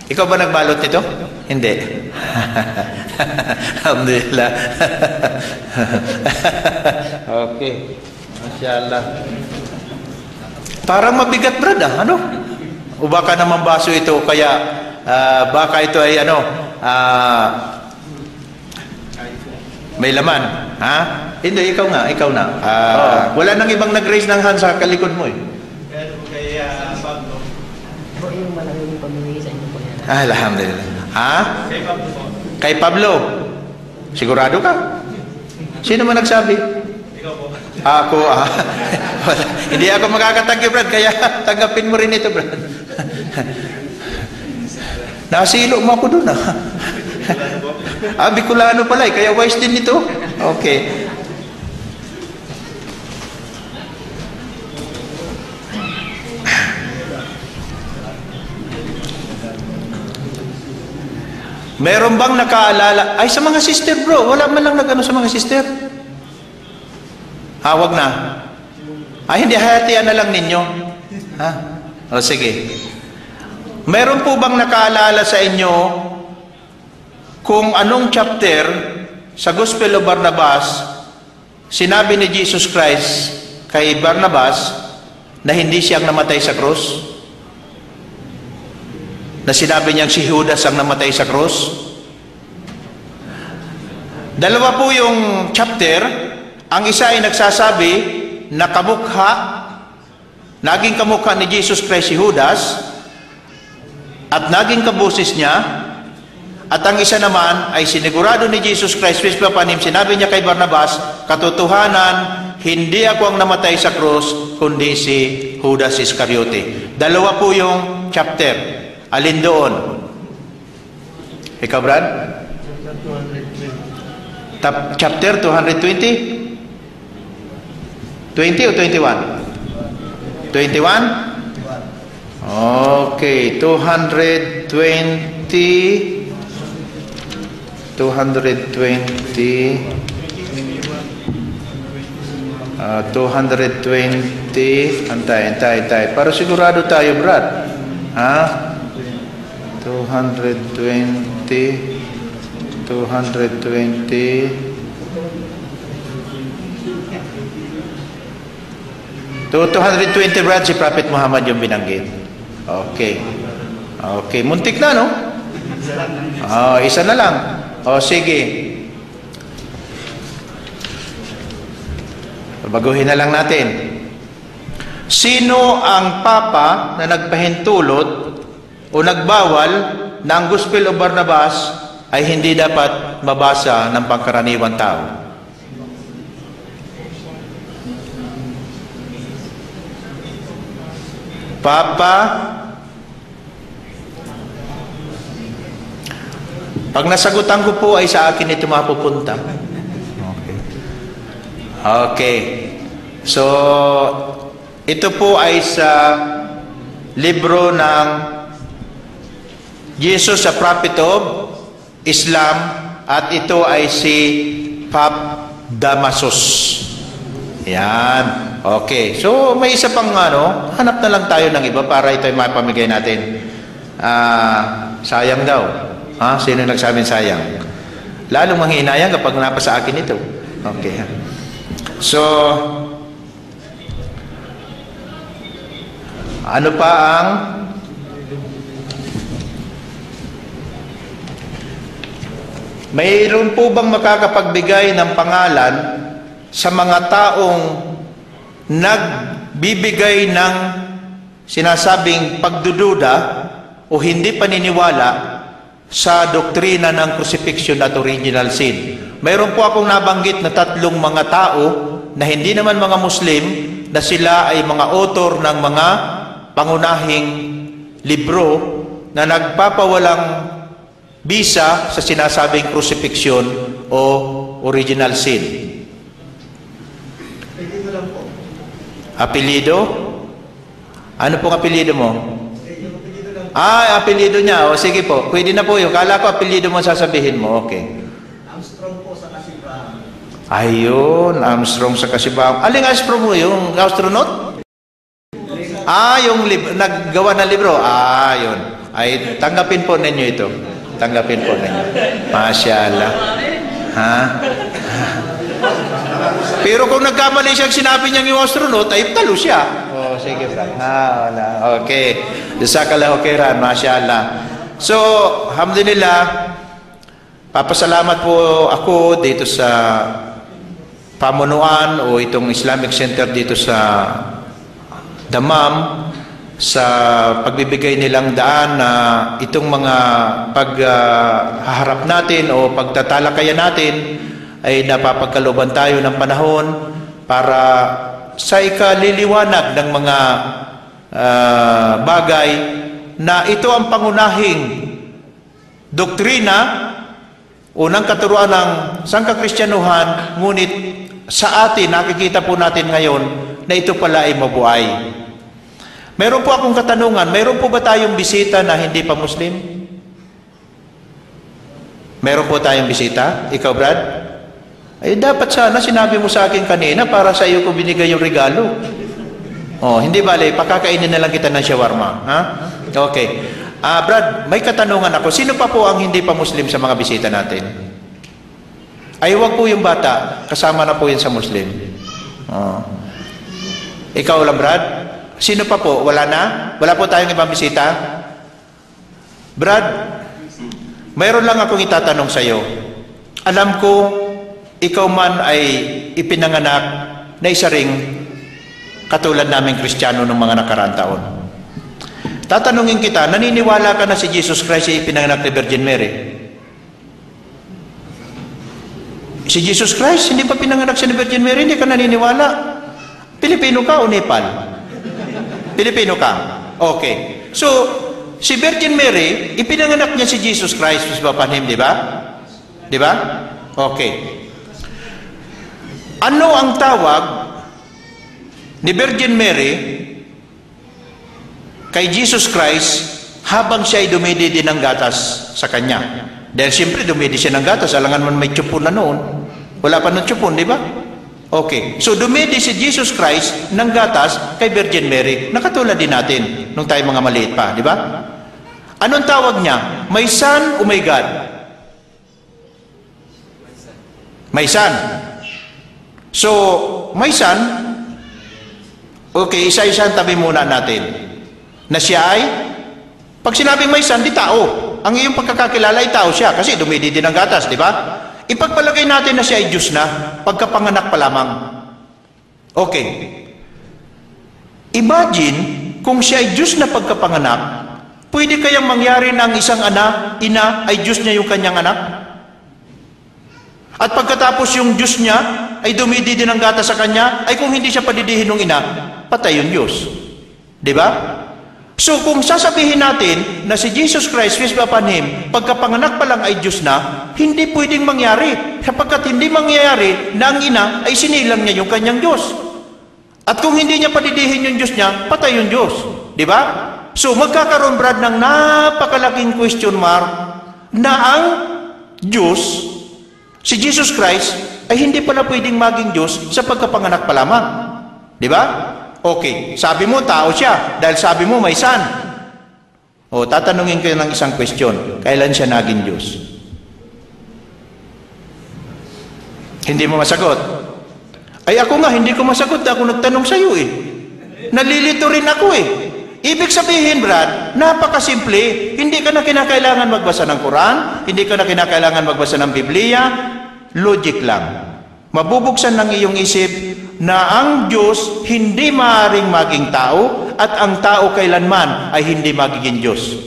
ikaw ba nagbalot nito? Hindi. Alhamdulillah. Okay. Masyaallah. Parang mabigat, Brad, ano? O baka naman baso ito, kaya baka ito ay may laman, ha? Hindi, ikaw na. Wala nang ibang nag-raise ng hand sa kalikod mo, eh. Kaya Pablo. Po yung malaking pamimigay sa inyo po yan. Alhamdulillah. Ha? Kay Pablo po. Kay Pablo. Sigurado ka? Sino man nagsabi? Ikaw po. Ako, wala. Hindi ako makakatagyo, Brad, kaya tanggapin mo rin ito, Brad. Nasilo mo ako doon, Bicolano pala, kaya wise din ito. Okay. Meron bang nakaalala? Ay, sa mga sister, bro. Wala man lang nag-ano sa mga sister. Wag na. Ay, hindi, hayatian na lang ninyo. Ha? O, sige. Meron po bang nakaalala sa inyo kung anong chapter sa Gospel of Barnabas sinabi ni Jesus Christ kay Barnabas na hindi siyang namatay sa krus? Na sinabi niyang si Judas ang namatay sa krus? Dalawa po yung chapter. Ang isa ay nagsasabi na naging kamukha ni Jesus Christ si Judas at naging kabusis niya. At ang isa naman ay sinigurado ni Jesus Christ, Viswapanim, sinabi niya kay Barnabas, katotohanan, hindi ako ang namatay sa krus, kundi si Judas Iscariote. Dalawa po yung chapter. Alin doon? Ikaw, Brad? Chapter 220? 20 o 21? 21? Okay, 220. 220. Antay. Para sigurado tayo, Brad. Ha? 220. 220, Brad, si Prophet Muhammad yung binanggit. Okay. Okay, muntik na, no? Isa na lang. Sige. Baguhin na lang natin. Sino ang papa na nagpahintulot o nagbawal na ang Gospel of Barnabas ay hindi dapat mabasa ng pangkaraniwang tao? Papa, pag nasagutan ko po ay sa akin ito mapupunta. Okay. So, ito po ay sa libro ng Jesus, a Prophet of Islam, at ito ay si Pope Damasus. Yan. Okay. So, may isa pang hanap na lang tayo ng iba para ito ay mapamigay natin. Sayang daw. Sino nagsabing sayang? Lalong manghinayang kapag napasa akin ito. Okay. So, ano pa ang mayroon po bang makakapagbigay ng pangalan sa mga taong nagbibigay ng sinasabing pagdududa o hindi paniniwala sa doktrina ng crucifixion at original sin? mayroon po akong nabanggit na 3 mga tao na hindi naman mga Muslim, na sila ay mga author ng mga pangunahing libro na nagpapawalang bisa sa sinasabing crucifixion o original sin. Pwede lang po. Apelido? Ano pong apelido mo? Yung apelido lang po. Apelido niya. O sige po, pwede na po yun. Kala ko apelido mo sasabihin mo. Okay. Armstrong po sa Kasibahan. Ayun, Armstrong sa Kasibahan. Aling Armstrong mo? Yung astronaut? Yung naggawa ng libro. Yun. Ay, tanggapin po ninyo ito. Tanggapin po ninyo. Masyaallah. Ha? Pero kung nagkamali siyang sinabi niyang yung astronaut, ay talo siya. Sige, Frank. Wala. Okay. Jazakallahu khairan. Masyaallah. So, alhamdulillah, papasalamat po ako dito sa pamunuan o itong Islamic Center dito sa Dammam sa pagbibigay nilang daan na itong mga paghaharap natin o pagtatalakayan natin ay napapagkalooban tayo ng panahon para sa ikaliliwanag ng mga bagay na ito ang pangunahing doktrina o ng katuruan ng sangkakristyanuhan, ngunit sa atin, nakikita po natin ngayon na ito pala ay mabuhay. Meron po akong katanungan, meron po ba tayong bisita na hindi pa Muslim? Meron po tayong bisita? Ikaw, Brad? Ay, dapat sana sinabi mo sa akin kanina para sa iyo ko binigay yung regalo. Hindi bale, pakakainin na lang kita ng shawarma. Ha? Okay. Brad, may katanungan ako. Sino pa po ang hindi pa Muslim sa mga bisita natin? Ay, wag po yung bata. Kasama na po yan sa Muslim. Ikaw lang, Brad? Sino pa po? Wala na? Wala po tayong ibang bisita? Brad, mayroon lang akong itatanong sa iyo. Alam ko, ikaw man ay ipinanganak na isa ring katulad naming Kristiyano ng mga nakaraang taon. Tatanungin kita, naniniwala ka na si Jesus Christ ay ipinanganak ni Virgin Mary? Si Jesus Christ, hindi pa pinanganak siya ni Virgin Mary, hindi ka naniniwala? Pilipino ka o Nepal? Pilipino ka? Okay. So, si Virgin Mary, ipinanganak niya si Jesus Christ, si Papa Nim, di ba? Di ba? Okay. Ano ang tawag ni Virgin Mary kay Jesus Christ habang siya ay dumididi ng gatas sa kanya? Dahil siyempre dumidi siya ng gatas, alangan man may tsupon na noon. Wala pa ng tsupon, di ba? Okay. So dumidi si Jesus Christ ng gatas kay Virgin Mary. Nakatulad din natin nung tayo mga maliit pa, di ba? Anong tawag niya? May son o may God? May son. So, may son. Okay, isa-isa tabi muna natin. Na siya ay, pag sinabing may son, di tao. Ang iyong pagkakakilala ay tao siya kasi dumidi din ng gatas, di ba? Ipagpalagay natin na siya ay Diyos na, pagkapanganak pa lamang. Okay. Imagine, kung siya ay Diyos na pagkapanganak, pwede kayang mangyari na ang isang ina ay Diyos niya yung kanyang anak? At pagkatapos yung Diyos niya ay dumidi din ng gatas sa kanya, ay kung hindi siya padidihin ng ina, patay yung Diyos. Di ba? So kung sasabihin natin na si Jesus Christ, peace be upon Him, pagkapanganak pa lang ay Diyos na, hindi pwedeng mangyari. Sapagkat hindi mangyayari na ang ina ay sinilang niya yung kanyang Diyos. At kung hindi niya padidihin yung Diyos niya, patay yung Diyos. Di ba? So magkakaroon, Brad, ng napakalaking question mark na ang Diyos, si Jesus Christ, ay hindi pala pwedeng maging Diyos sa pagkapanganak pa lamang. Di ba? Okay, sabi mo tao siya dahil sabi mo may son. Tatanungin ko ng isang question. Kailan siya naging Diyos? Hindi mo masagot. Ay ako nga, hindi ko masagot. Ako nagtanong sa iyo eh. Nalilito rin ako eh. Ibig sabihin, Brad, napakasimple. Hindi ka na kinakailangan magbasa ng Quran, hindi ka na kinakailangan magbasa ng Biblia. Logic lang. Mabubuksan ng iyong isip na ang Diyos hindi maaaring maging tao at ang tao kailanman ay hindi magiging Diyos.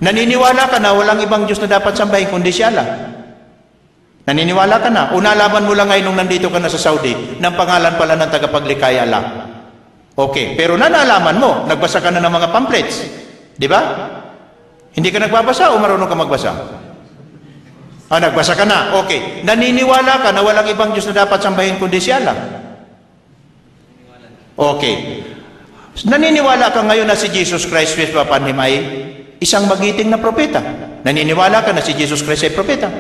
Naniniwala ka na walang ibang Diyos na dapat sambahin kundi siya lang. Naniniwala ka na? O nalaman mo lang ngayon nung nandito ka na sa Saudi, ng pangalan pala ng tagapaglikaya Allah. Okay, pero nalaman mo, nagbasa ka na ng mga pamphlets. Di ba? Hindi ka nagbabasa o marunong ka magbasa? Nagbasa ka na. Okay. Naniniwala ka na walang ibang Diyos na dapat sambahin kundi si Allah? Okay. Naniniwala ka ngayon na si Jesus Christ, peace be upon him, ay isang magiting na propeta? Naniniwala ka na si Jesus Christ ay propeta?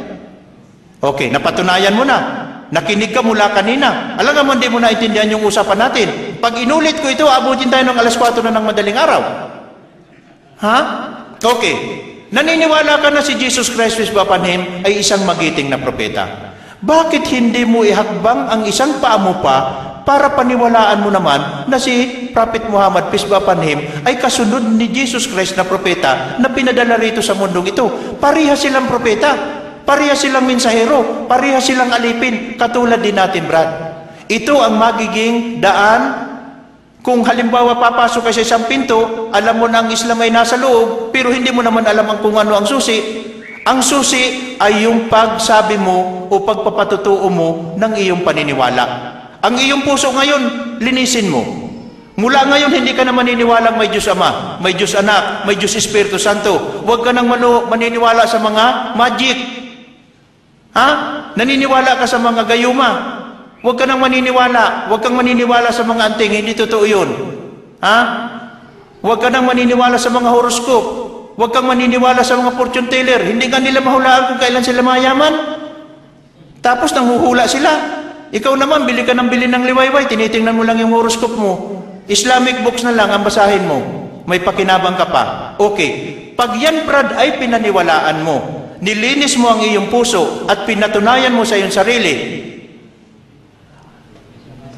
Okay. Napatunayan mo na. Nakinig ka mula kanina. Alam mo, hindi mo naintindihan yung usapan natin. Pag inulit ko ito, abutin tayo ng alas 4 na ng madaling araw. Ha? Okay. Naniniwala ka na si Jesus Christ, peace be upon him, ay isang magiting na propeta. Bakit hindi mo ihakbang ang isang paa mo pa para paniwalaan mo naman na si Prophet Muhammad, peace be upon him, ay kasunod ni Jesus Christ na propeta na pinadala rito sa mundong ito? Pareha silang propeta, pareha silang mensahero, pareha silang alipin, katulad din natin, Brad. Ito ang magiging daan. Kung halimbawa papasok ka sa isang pinto, alam mo na ang Islam ay nasa loob, pero hindi mo naman alam kung ano ang susi. Ang susi ay yung pagsabi mo o pagpapatutuo mo ng iyong paniniwala. Ang iyong puso ngayon, linisin mo. Mula ngayon, hindi ka na maniniwalang may Diyos Ama, may Diyos Anak, may Diyos Espiritu Santo. Huwag ka nang maniniwala sa mga magic. Ha? Naniniwala ka sa mga gayuma. Huwag ka nang maniniwala. Huwag kang maniniwala sa mga anting. Hindi totoo yun. Ha? Huwag ka nang maniniwala sa mga horoscope. Huwag kang maniniwala sa mga fortune teller. Hindi ka nila mahulaan kung kailan sila mayaman. Tapos nanghuhula sila. Ikaw naman, bili ka ng bili ng liwayway. Tinitingnan mo lang yung horoscope mo. Islamic books na lang ang basahin mo. May pakinabang ka pa. Okay. Pag yan, Brad, ay pinaniwalaan mo. Nilinis mo ang iyong puso at pinatunayan mo sa iyong sarili.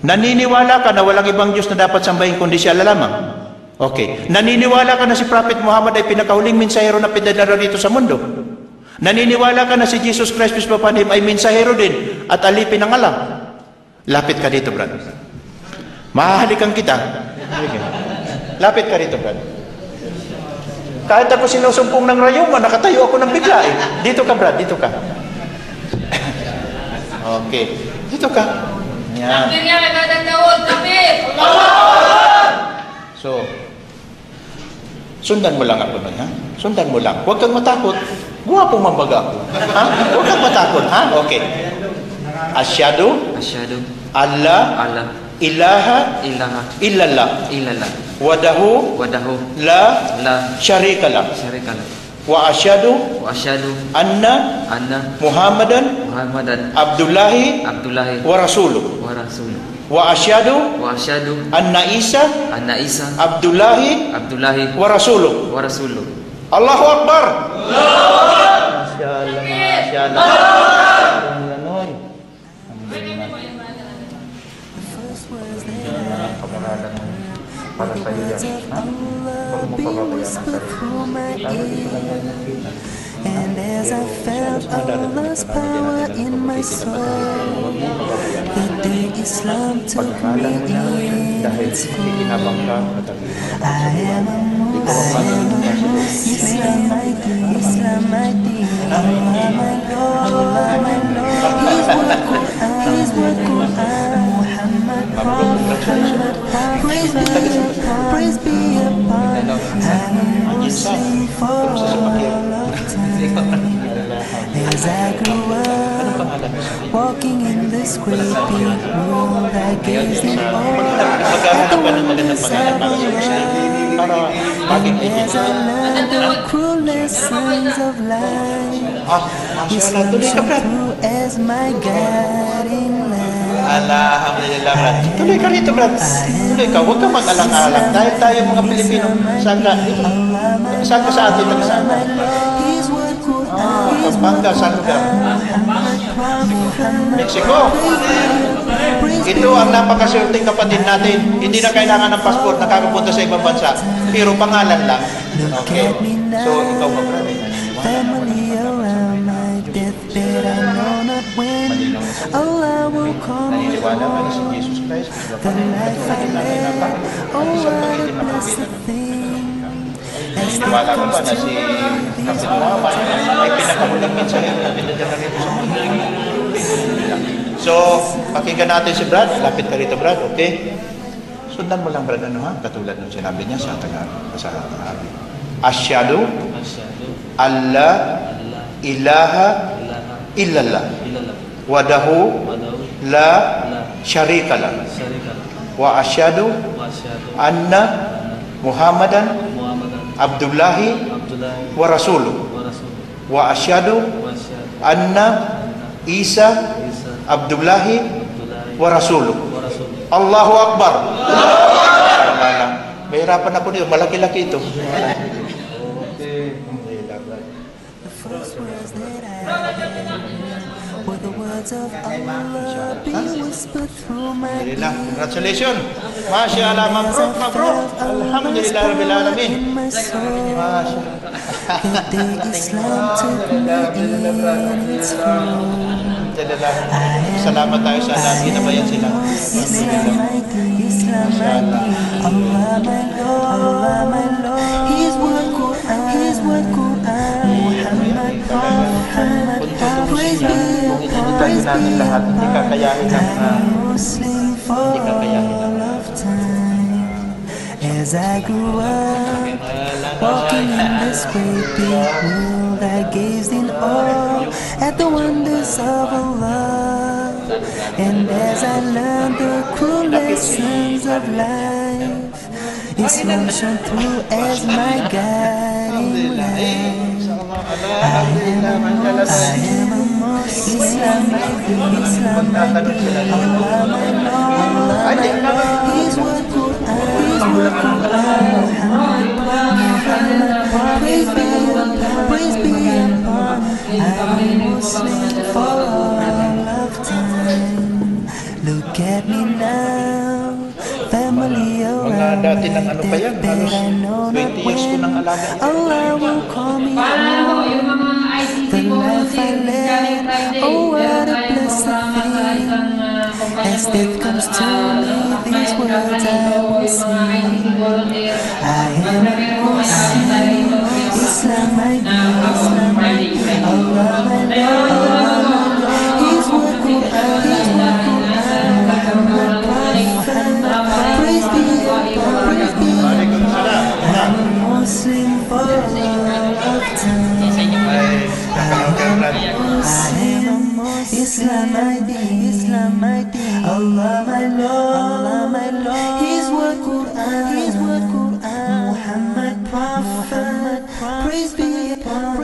Naniniwala ka na walang ibang Diyos na dapat sambahin kundi si Allah lamang? Okay. Naniniwala ka na si Prophet Muhammad ay pinakahuling mensahero na pinadala rito sa mundo? Naniniwala ka na si Jesus Christ, peace be upon him, ay mensahero din at alipin ng Allah? Lapit ka dito, Brad. Mahahalikan kita. Lapit ka dito, Brad. Kahit ako sinusumpong ng rayuma, nakatayo ako ng bigla eh. Dito ka, Brad. Dito ka. Okay. Dito ka. Yan. So, sundan mo lang ako nun, ha? Sundan mo lang. Huwag kang matakot. Guwapong mambaga ako. Ha? Huwag kang matakot, ha? Okay. Asyhadu Allah ilaha illallah wadahu la syarika lah wa asyhadu anna Muhammadan Abdullahi wa rasuluh wa asyhadu anna Isa Abdullahi wa rasuluh. Allahu Akbar. Para sa iyo yan. Huwag mo pababayaan ang sarili. And as I felt Allah's power in my soul, the day Islam took me in. I am a Muslim, Islam my deen, Allah my Lord, His word Quran, Muhammad Prophet, praise be upon, I'm a Muslim for all of time. As I grew up, walking in this great big world, I gazed in awe at the wonders of Allah. As I learned the cruel lessons of life, Islam shone through as my guiding light. Alhamdulillah, Brad. Tuloy ka rito, Brad. Tuloy ka. Huwag kang mag-alang-alang. Dahil tayo mga Pilipino, saan ka? Saan ka sa atin? Saan ka? Pampanga, saan lugar? Mexico. Ito ang napakaswerteng kapatid natin. Hindi na kailangan ng passport, nakakapunta sa ibang bansa. Pero pangalan lang. Okay. So, ikaw ba, Brad? Family around my deathbed, I know not when Allah will call me home. The life I live, oh what a blessed thing. As Naniniwala ka ba na si Kapit Muhammad ay pinakamuling mensahe na pinadala rito sa mundo? So, pakinggan natin si Brad. Lapit ka rito, Brad, okay? Sundan mo lang, Brad, ano ha? Katulad ng sinabi niya sa Arabic. Asyhadu alla ilaha illallah wadahu la syarika lah wa asyhadu anna Muhammadan Abdullahi wa rasuluh wa asyhadu anna Isa Abdullahi wa rasuluh. Allahu Akbar. Mahirapan ako nito, malaki-laki ito. Alhamdulillah, congratulations. Masya Allah, mabruk. Alhamdulillah Rabbil Alamin. Masya Salamat tayo sa lahat. Ginabayan sila. Praise namin lahat, hindi kakayahin ng As I grew up, walking in this great big world, I gazed in awe at the wonders of Allah. And as I learned the cruel lessons of life, Islam shone through as my guiding light. I am a Muslim, Islam, Allah my Lord, His word Quran, praise be upon. I'm a Muslim for all of time. Look at me now, family around me, that I know not when Allah will call me home. The life I led, oh what a blessed thing. As death comes to me, these words I will sing. I am a Muslim, Islam I do, Allah my Lord, His word Quran, Muhammad Prophet, praise be upon. I'm a Muslim for all of time. Islam I did, Allah my Lord, His word Quran, Muhammad Prophet, praise be upon.